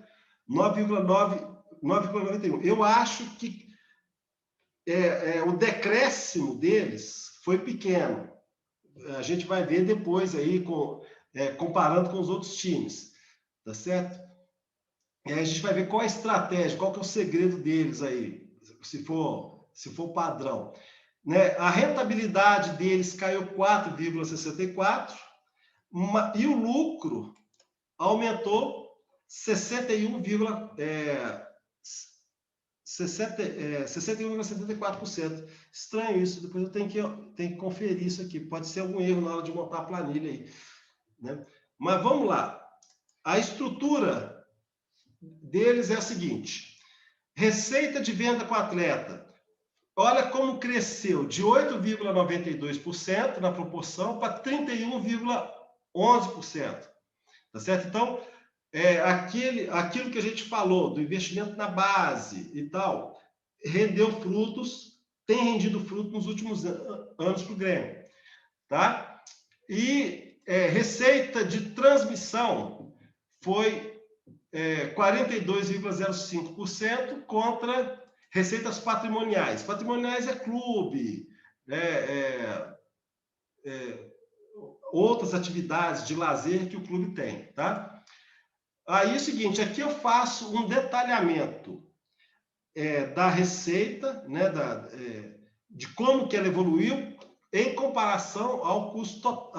9,91%. Eu acho que o decréscimo deles foi pequeno. A gente vai ver depois aí, comparando com os outros times, tá certo? E aí a gente vai ver qual a estratégia, qual que é o segredo deles aí, se for padrão. Né? A rentabilidade deles caiu 4,64% e o lucro aumentou 61,74%. Estranho isso, depois eu tenho que conferir isso aqui. Pode ser algum erro na hora de montar a planilha aí, né? Mas vamos lá. A estrutura deles é a seguinte: receita de venda com atleta. Olha como cresceu de 8,92% na proporção para 31,11%. Tá certo? Então, aquilo que a gente falou do investimento na base e tal, rendeu frutos, tem rendido frutos nos últimos anos para o Grêmio. Tá? E receita de transmissão foi 42,05% contra receitas patrimoniais. Patrimoniais é clube, outras atividades de lazer que o clube tem, tá? Aí é o seguinte, aqui eu faço um detalhamento da receita, né, de como que ela evoluiu em comparação ao custo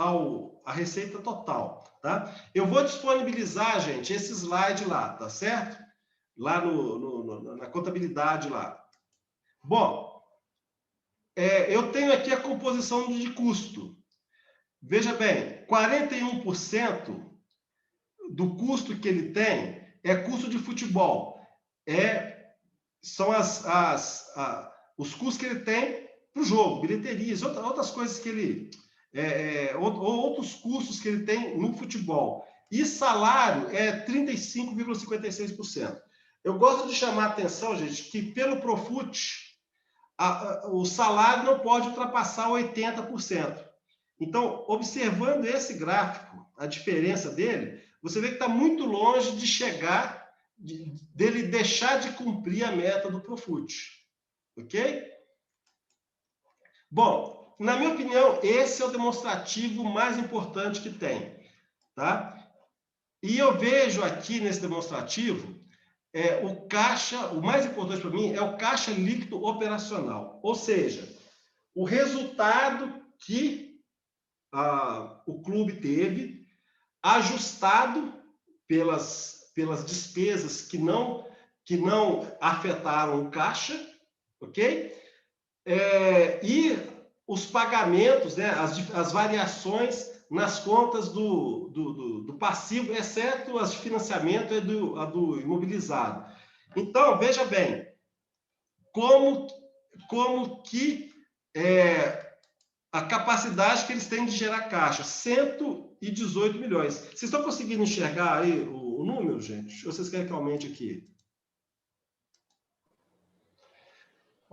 à receita total, tá? Eu vou disponibilizar, gente, esse slide lá, tá certo? Lá na contabilidade lá. Bom, eu tenho aqui a composição de custo. Veja bem, 41% do custo que ele tem é custo de futebol. São os custos que ele tem para o jogo, bilheterias, outras coisas que ele... outros custos que ele tem no futebol. E salário é 35,56%. Eu gosto de chamar a atenção, gente, que pelo Profut, o salário não pode ultrapassar 80%. Então, observando esse gráfico, a diferença dele, você vê que está muito longe de chegar, dele deixar de cumprir a meta do Profut. Ok? Bom, na minha opinião, esse é o demonstrativo mais importante que tem. Tá? E eu vejo aqui nesse demonstrativo, o caixa, o mais importante para mim é o caixa líquido operacional. Ou seja, o resultado que o clube teve, ajustado pelas despesas que não afetaram o caixa, ok? E os pagamentos, né, as variações nas contas do passivo, exceto as de financiamento e a do imobilizado. Então, veja bem, como que a capacidade que eles têm de gerar caixa, 118 milhões. Vocês estão conseguindo enxergar aí o número, gente? Ou vocês querem que aumente aqui?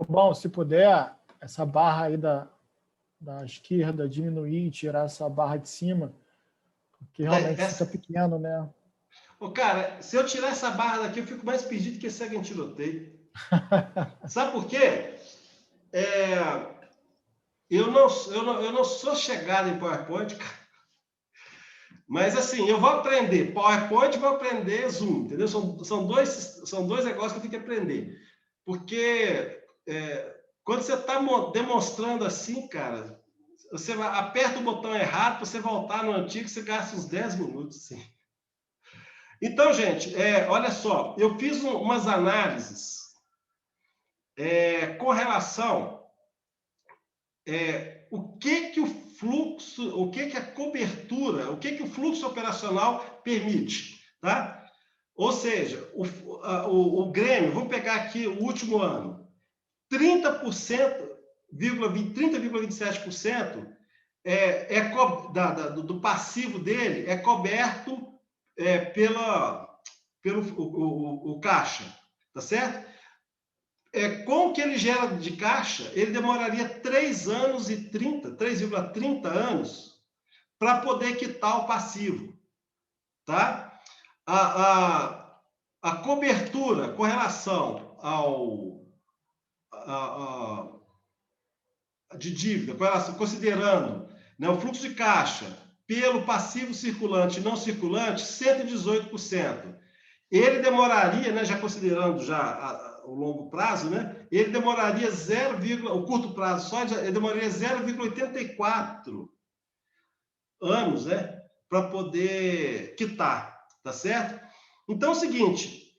Bom, se puder, essa barra aí da esquerda diminuir e tirar essa barra de cima, porque realmente fica pequeno, né? Ô, cara, se eu tirar essa barra daqui, eu fico mais perdido que segue em tiroteio. Sabe por quê? Eu não sou chegado em PowerPoint, cara. Mas, assim, eu vou aprender PowerPoint e vou aprender Zoom, entendeu? São dois negócios que eu tenho que aprender. Porque quando você está demonstrando assim, cara, você aperta o botão errado para você voltar no antigo, você gasta uns 10 minutos, assim. Então, gente, olha só, eu fiz umas análises com relação o que o fluxo, o que a cobertura, o que o fluxo operacional permite, tá? Ou seja, o Grêmio, vamos pegar aqui o último ano, 30,27% do passivo dele é coberto pelo caixa, tá certo? Com o que ele gera de caixa, ele demoraria 3,30 anos para poder quitar o passivo, tá? A cobertura com relação de dívida, considerando, né, o fluxo de caixa pelo passivo circulante e não circulante, 118%. Ele demoraria, né, já considerando o longo prazo, né, ele demoraria o curto prazo só, ele demoraria 0,84 anos, né, para poder quitar, tá certo? Então é o seguinte,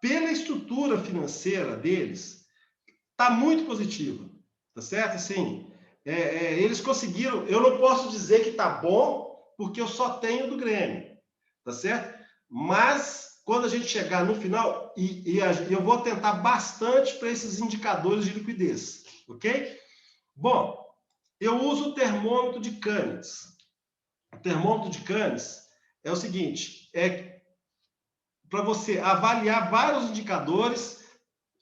pela estrutura financeira deles, tá muito positiva, tá certo? Assim, eles conseguiram, eu não posso dizer que tá bom, porque eu só tenho do Grêmio, tá certo? Mas quando a gente chegar no final, eu vou atentar bastante para esses indicadores de liquidez, ok? Bom, eu uso o termômetro de Cannes. O termômetro de Cannes é o seguinte, para você avaliar vários indicadores,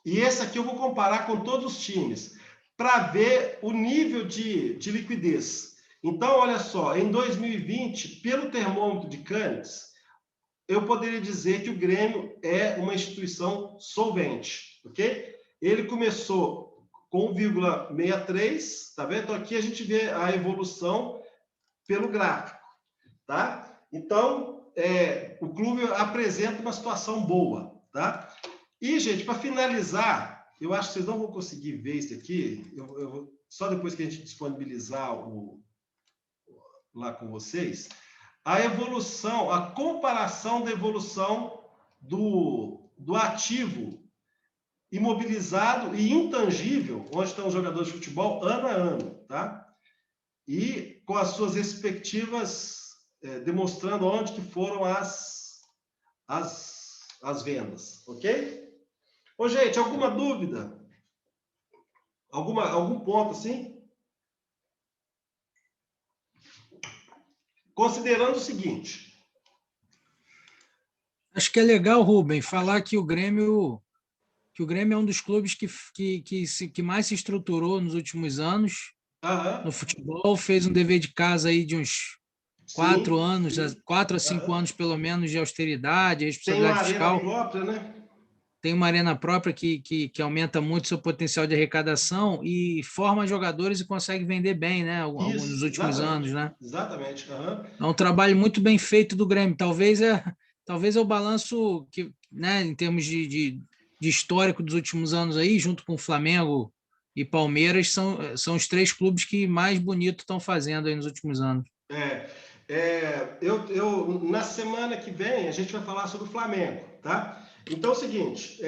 e esse aqui eu vou comparar com todos os times, para ver o nível de liquidez. Então, olha só, em 2020, pelo termômetro de Cannes, eu poderia dizer que o Grêmio é uma instituição solvente, ok? Ele começou com 1,63, tá vendo? Então, aqui a gente vê a evolução pelo gráfico, tá? Então, o clube apresenta uma situação boa, tá? E, gente, para finalizar, eu acho que vocês não vão conseguir ver isso aqui, só depois que a gente disponibilizar lá com vocês, a evolução, a comparação da evolução do ativo imobilizado e intangível, onde estão os jogadores de futebol, ano a ano, tá? E com as suas respectivas, demonstrando onde que foram as vendas, ok? Ô, gente, alguma dúvida? Algum ponto assim? Considerando o seguinte. Acho que é legal, Rubem, falar que o Grêmio é um dos clubes que mais se estruturou nos últimos anos no futebol, fez um dever de casa aí de uns 4 anos, 4 a 5 anos pelo menos de austeridade, responsabilidade fiscal. Tem uma arena própria, né? Tem uma arena própria que aumenta muito seu potencial de arrecadação e forma jogadores e consegue vender bem, né? Alguns nos últimos anos, né? Exatamente. É um trabalho muito bem feito do Grêmio. Talvez é o balanço que, né, em termos de histórico dos últimos anos aí, junto com o Flamengo e Palmeiras, são os 3 clubes que mais bonito estão fazendo aí nos últimos anos. Na semana que vem a gente vai falar sobre o Flamengo, tá? Então é o seguinte,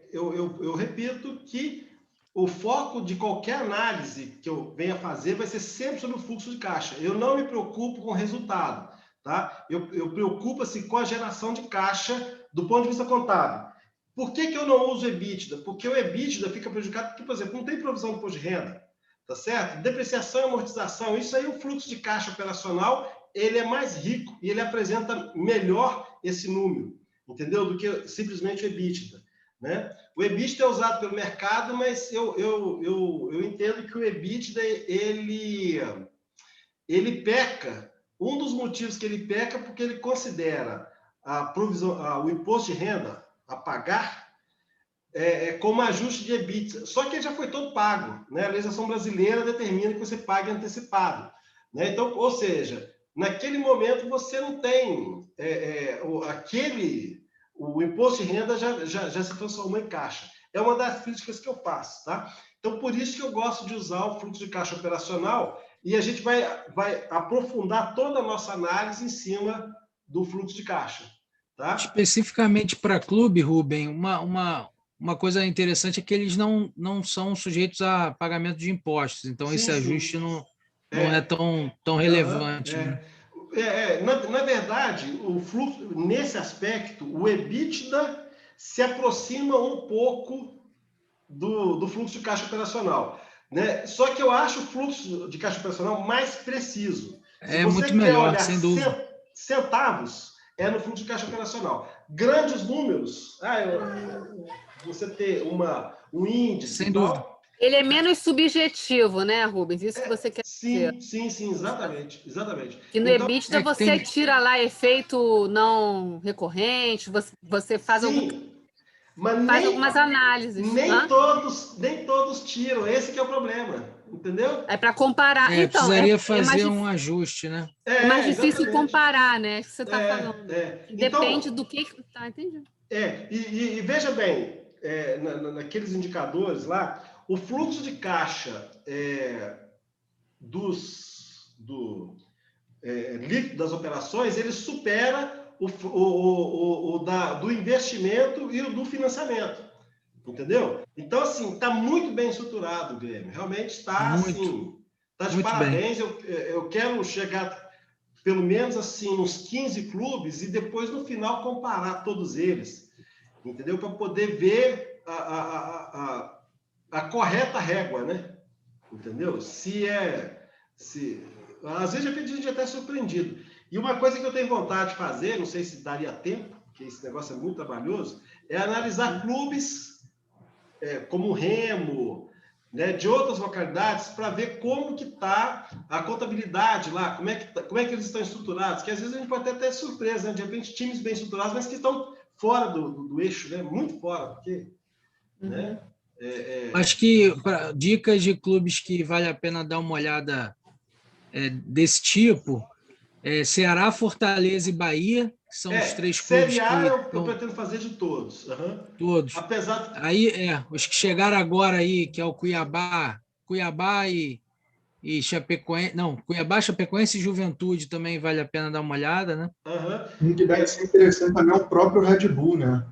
eu repito que o foco de qualquer análise que eu venha fazer vai ser sempre sobre o fluxo de caixa. Eu não me preocupo com o resultado, tá? Eu preocupo-se com a geração de caixa do ponto de vista contábil. Por que eu não uso EBITDA? Porque o EBITDA fica prejudicado porque, por exemplo, não tem provisão de imposto de renda, tá certo? Depreciação e amortização, isso aí, o fluxo de caixa operacional, ele é mais rico e ele apresenta melhor esse número, entendeu? Do que simplesmente o EBITDA, né? O EBITDA é usado pelo mercado, mas eu entendo que o EBITDA, ele peca. Um dos motivos que ele peca é porque ele considera a provisão, o imposto de renda a pagar como ajuste de EBITDA. Só que ele já foi todo pago, né? A legislação brasileira determina que você pague antecipado, né? Então, ou seja, naquele momento você não tem o imposto de renda já se transformou em caixa. É uma das críticas que eu faço, tá? Então, por isso que eu gosto de usar o fluxo de caixa operacional e a gente vai aprofundar toda a nossa análise em cima do fluxo de caixa, tá? Especificamente para clube, Rubem, uma coisa interessante é que eles não são sujeitos a pagamento de impostos, então esse ajuste não é tão relevante. Né? Na verdade, o fluxo, nesse aspecto, o EBITDA se aproxima um pouco do fluxo de caixa operacional, né? Só que eu acho o fluxo de caixa operacional mais preciso. Se você muito quer melhor, olhar sem dúvida. Centavos, é no fluxo de caixa operacional. Grandes números, você ter um índice sem e dúvida. tal. Ele é menos subjetivo, né, Rubens? Isso que você quer dizer. Sim, exatamente. Que no Então, EBITDA você tira lá efeito não recorrente, você faz algumas análises. Nem todos tiram, esse que é o problema, entendeu? É para comparar. Então, precisaria fazer um ajuste, né? É mais difícil comparar, né? Que você está falando. Depende Então, do que... Tá, entendi. E veja bem, naqueles indicadores lá, o fluxo de caixa líquido das operações, ele supera do investimento e o do financiamento, entendeu? Então, assim, está muito bem estruturado o Grêmio, realmente está assim, está de parabéns. Eu quero chegar pelo menos assim uns 15 clubes e depois no final comparar todos eles, entendeu? Para poder ver a correta régua, né? Entendeu? Às vezes a gente até é surpreendido. E uma coisa que eu tenho vontade de fazer, não sei se daria tempo, porque esse negócio é muito trabalhoso, é analisar clubes como o Remo, né, de outras localidades, para ver como que está a contabilidade lá, como é que eles estão estruturados, que às vezes a gente pode até ter surpresa, né? De repente times bem estruturados, mas que estão fora do eixo, né? Muito fora, porque... né? Acho que dicas de clubes que vale a pena dar uma olhada desse tipo, Ceará, Fortaleza e Bahia, que são os 3 clubes Série A que eu pretendo fazer de todos. Todos. Apesar... Aí, os que chegaram agora aí, que é o Cuiabá e Chapecoense, não, Cuiabá, Chapecoense e Juventude também vale a pena dar uma olhada, né? Um que deve ser interessante também é o próprio Red Bull, né?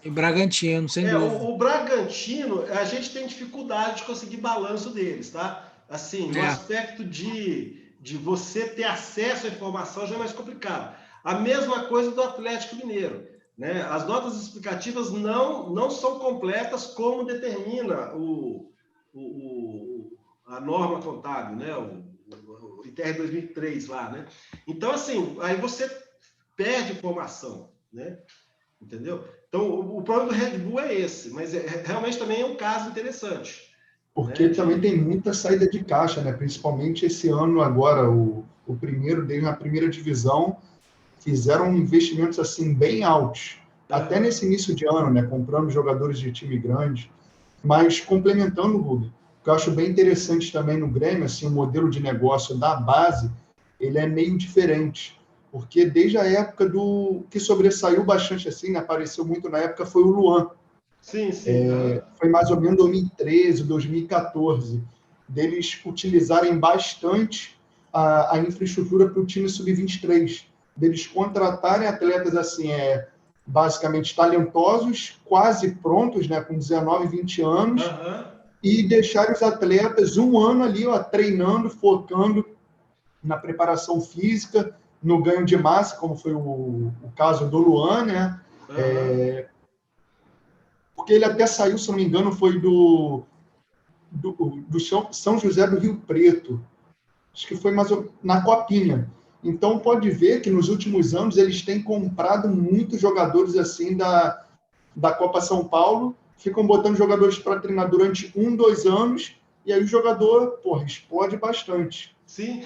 E Bragantino, sem dúvida. O Bragantino, a gente tem dificuldade de conseguir balanço deles, tá? Assim, no aspecto de você ter acesso à informação já é mais complicado. A mesma coisa do Atlético Mineiro, né? As notas explicativas não são completas como determina a norma contábil, né? O ITR 2003 lá, né? Então, assim, aí você perde informação, né? Entendeu? Então, o problema do Red Bull é esse, mas realmente também é um caso interessante. Porque também tem muita saída de caixa, né? Principalmente esse ano agora, o primeiro desde a primeira divisão, fizeram investimentos assim bem altos. Até nesse início de ano, né? Comprando jogadores de time grande. Mas complementando, Rubem, o que eu acho bem interessante também no Grêmio, assim, o modelo de negócio da base, ele é meio diferente. Porque desde a época que sobressaiu bastante assim, né? Apareceu muito na época, foi o Luan. Sim. Foi mais ou menos 2013, 2014, deles utilizarem bastante a infraestrutura para o time sub-23, deles contratarem atletas assim, basicamente talentosos, quase prontos, né, com 19, 20 anos, e deixar os atletas um ano ali, ó, treinando, focando na preparação física, no ganho de massa, como foi o caso do Luan, né? Porque ele até saiu, se não me engano, foi do São José do Rio Preto. Acho que foi mais na Copinha. Então, pode ver que nos últimos anos eles têm comprado muitos jogadores assim da Copa São Paulo, ficam botando jogadores para treinar durante 2 anos, e aí o jogador, porra, explode bastante. Sim.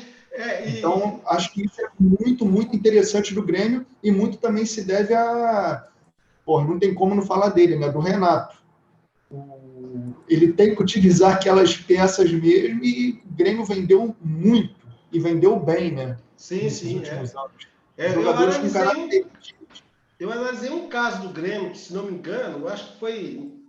Então, acho que isso é muito, muito interessante do Grêmio, e muito também se deve a... Porra, não tem como não falar dele, né? Do Renato. Ele tem que utilizar aquelas peças mesmo, e o Grêmio vendeu muito, e vendeu bem, né? Sim, nesses últimos anos. Eu analisei um caso do Grêmio, que, se não me engano, acho que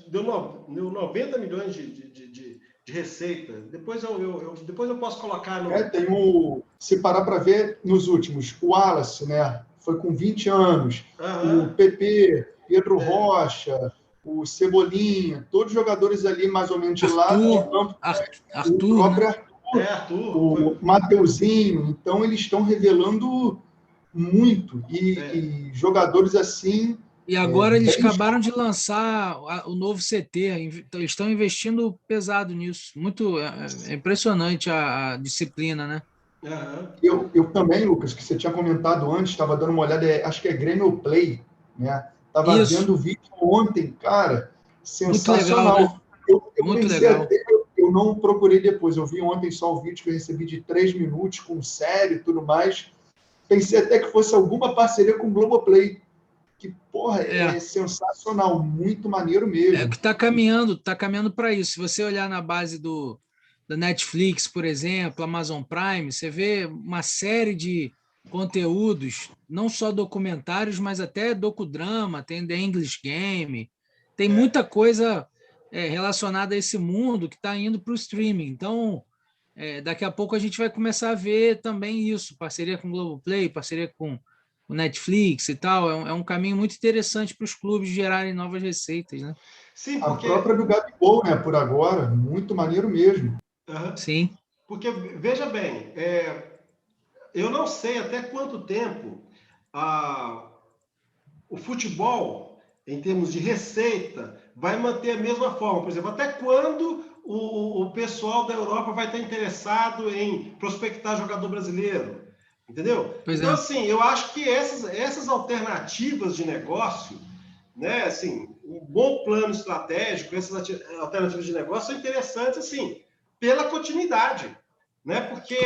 deu 90 milhões de receita. Depois eu posso colocar no... Se parar para ver, nos últimos, o Wallace, né? Foi com 20 anos. O PP, Pedro Rocha, o Cebolinha, todos jogadores ali mais ou menos de lado de campo. Arthur, o próprio né? Arthur, o Mateuzinho. Então, eles estão revelando muito. E jogadores assim... E agora eles acabaram de lançar o novo CT. Eles estão investindo pesado nisso. Muito impressionante a disciplina, né? Eu também, Lucas, que você tinha comentado antes, estava dando uma olhada, acho que é Grêmio Play, né? Estava vendo o vídeo ontem, cara, sensacional. Muito legal, né? Eu muito pensei legal. até, eu não procurei depois, eu vi ontem só o vídeo que eu recebi de 3 minutos, com série e tudo mais. Pensei até que fosse alguma parceria com o Globoplay, que, porra, é sensacional, muito maneiro mesmo. É que está caminhando para isso. Se você olhar na base da Netflix, por exemplo, Amazon Prime, você vê uma série de conteúdos, não só documentários, mas até docudrama, tem The English Game, tem muita coisa relacionada a esse mundo que está indo para o streaming. Então, daqui a pouco a gente vai começar a ver também isso, parceria com o Globoplay, parceria com o Netflix e tal. É um caminho muito interessante para os clubes gerarem novas receitas, né? Sim, porque... A própria do Gabigol, né, por agora, muito maneiro mesmo. Sim. Porque, veja bem, eu não sei até quanto tempo o futebol, em termos de receita, vai manter a mesma forma. Por exemplo, até quando o pessoal da Europa vai estar interessado em prospectar jogador brasileiro? Entendeu? Então, assim, eu acho que essas alternativas de negócio, né, assim, um bom plano estratégico, essas alternativas de negócio são interessantes, assim, pela continuidade, né? Porque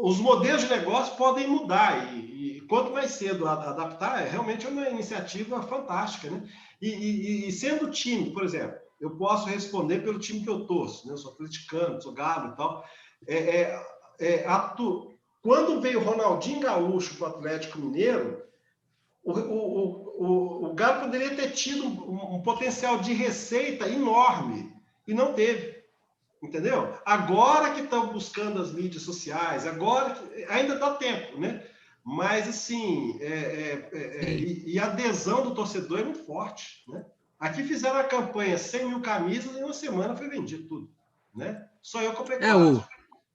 os modelos de negócio podem mudar e quanto mais cedo adaptar, realmente é uma iniciativa fantástica, né? E sendo time, por exemplo, eu posso responder pelo time que eu torço, né? Eu sou atleticano, sou galo e tal. Quando veio o Ronaldinho Gaúcho para o Atlético Mineiro, o Galo poderia ter tido um potencial de receita enorme e não teve, entendeu? Agora que estão buscando as mídias sociais, agora ainda dá tempo, né? Mas assim, e a adesão do torcedor é muito forte, né? Aqui fizeram a campanha 100 mil camisas e em uma semana foi vendido tudo, né? Só eu comprei 4.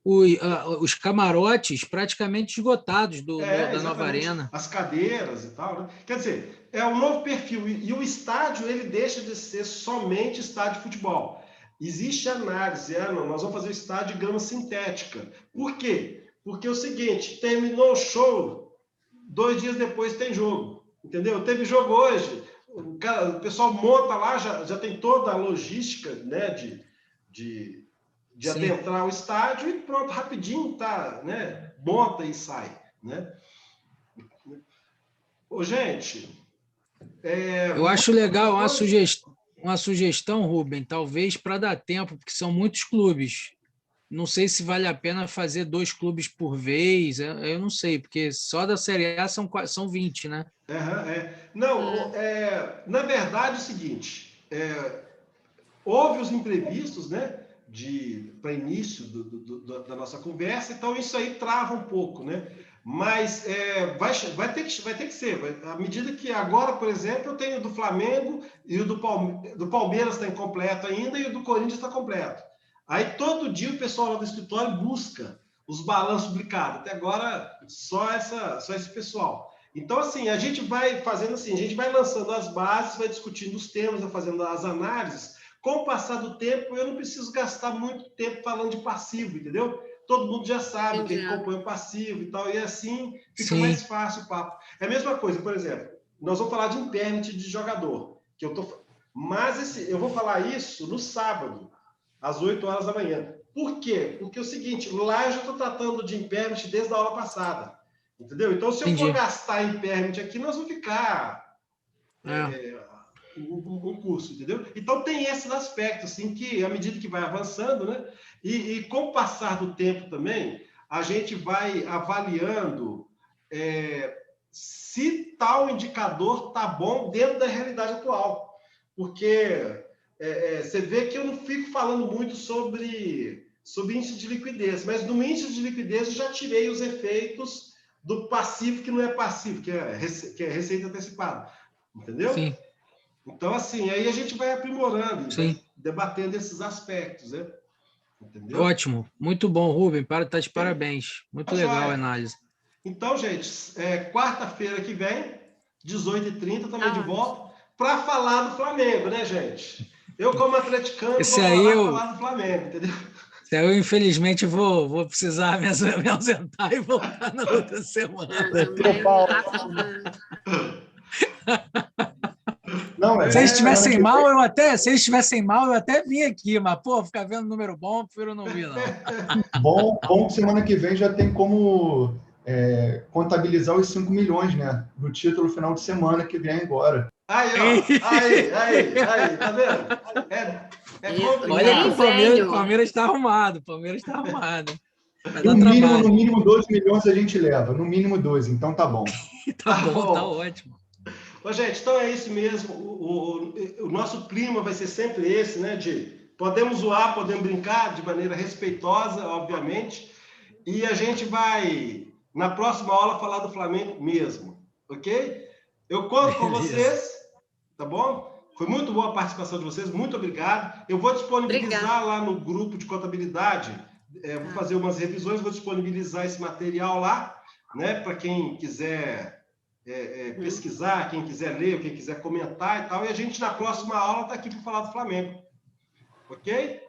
Os camarotes praticamente esgotados da nova arena. As cadeiras e tal, né? Quer dizer, é um novo perfil. E o estádio, ele deixa de ser somente estádio de futebol. Existe análise, nós vamos fazer o estádio de grama sintética. Por quê? Porque é o seguinte, terminou o show, 2 dias depois tem jogo, entendeu? Teve jogo hoje, o pessoal monta lá, já tem toda a logística, né, de adentrar o estádio e pronto, rapidinho tá, né? Monta e sai, né? Ô, gente... eu acho legal uma sugestão, Rubem, talvez para dar tempo, porque são muitos clubes. Não sei se vale a pena fazer 2 clubes por vez, eu não sei, porque só da Série A são 20, né? Não, na verdade é o seguinte, houve os imprevistos, né? Para início da nossa conversa, então isso aí trava um pouco, né? Mas vai ter que ser. À medida que agora, por exemplo, eu tenho o do Flamengo e o do Palmeiras está incompleto ainda e o do Corinthians está completo. Aí todo dia o pessoal lá do escritório busca os balanços publicados. Até agora, só esse pessoal. Então, assim, a gente vai fazendo assim, a gente vai lançando as bases, vai discutindo os temas, vai fazendo as análises. Com o passar do tempo, eu não preciso gastar muito tempo falando de passivo, entendeu? Todo mundo já sabe quem compõe o passivo e tal, e assim fica mais fácil o papo. É a mesma coisa, por exemplo, nós vamos falar de impairment de jogador, mas eu vou falar isso no sábado, às 8 horas da manhã. Por quê? Porque é o seguinte, lá eu já estou tratando de impairment desde a aula passada, entendeu? Então, se eu for gastar impairment aqui, nós vamos ficar um curso, entendeu? Então, tem esses aspectos, assim, que à medida que vai avançando, né? E com o passar do tempo também, a gente vai avaliando se tal indicador está bom dentro da realidade atual. Porque você vê que eu não fico falando muito sobre índice de liquidez, mas no índice de liquidez eu já tirei os efeitos do passivo que não é passivo, que é receita antecipada. Entendeu? Sim. Então, assim, aí a gente vai aprimorando, vai debatendo esses aspectos, né? Entendeu? Ótimo, muito bom, Rubem, tá de parabéns. Muito legal a análise. Então, gente, quarta-feira que vem, 18h30, também de volta, para falar do Flamengo, né, gente? Eu, como atleticano, vou falar do Flamengo, entendeu? Eu, infelizmente, vou precisar me ausentar e voltar na outra semana. Se eles estivessem mal, eu até vim aqui, mas, pô, ficar vendo número bom, prefiro não vir, não. Bom que semana que vem já tem como contabilizar os 5 milhões, né? Do título final de semana que vem agora. Aí, tá vendo? Olha que o Palmeiras está arrumado, No mínimo 12 milhões a gente leva, no mínimo 12, então tá bom. Tá bom, tá ótimo. Ô, gente, então é isso mesmo. O nosso clima vai ser sempre esse, né? Podemos zoar, podemos brincar de maneira respeitosa, obviamente. E a gente vai, na próxima aula, falar do Flamengo mesmo, ok? Eu conto com vocês, tá bom? Foi muito boa a participação de vocês, muito obrigado. Eu vou disponibilizar lá no grupo de contabilidade, vou fazer umas revisões, vou disponibilizar esse material lá, né? Para quem quiser pesquisar, quem quiser ler, quem quiser comentar e tal. E a gente, na próxima aula, está aqui para falar do Flamengo. Ok?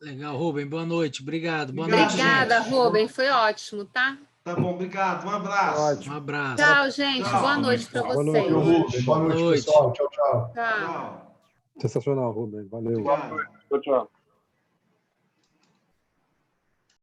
Legal, Rubem. Boa noite. Obrigado. Obrigada, Rubem. Foi ótimo, tá? Tá bom, obrigado. Um abraço. Um abraço. Tchau, gente. Boa noite para vocês. Boa noite, Rubem. Boa noite, pessoal. Tchau, tchau. Tchau. Sensacional, Rubem. Valeu. Obrigado. Tchau.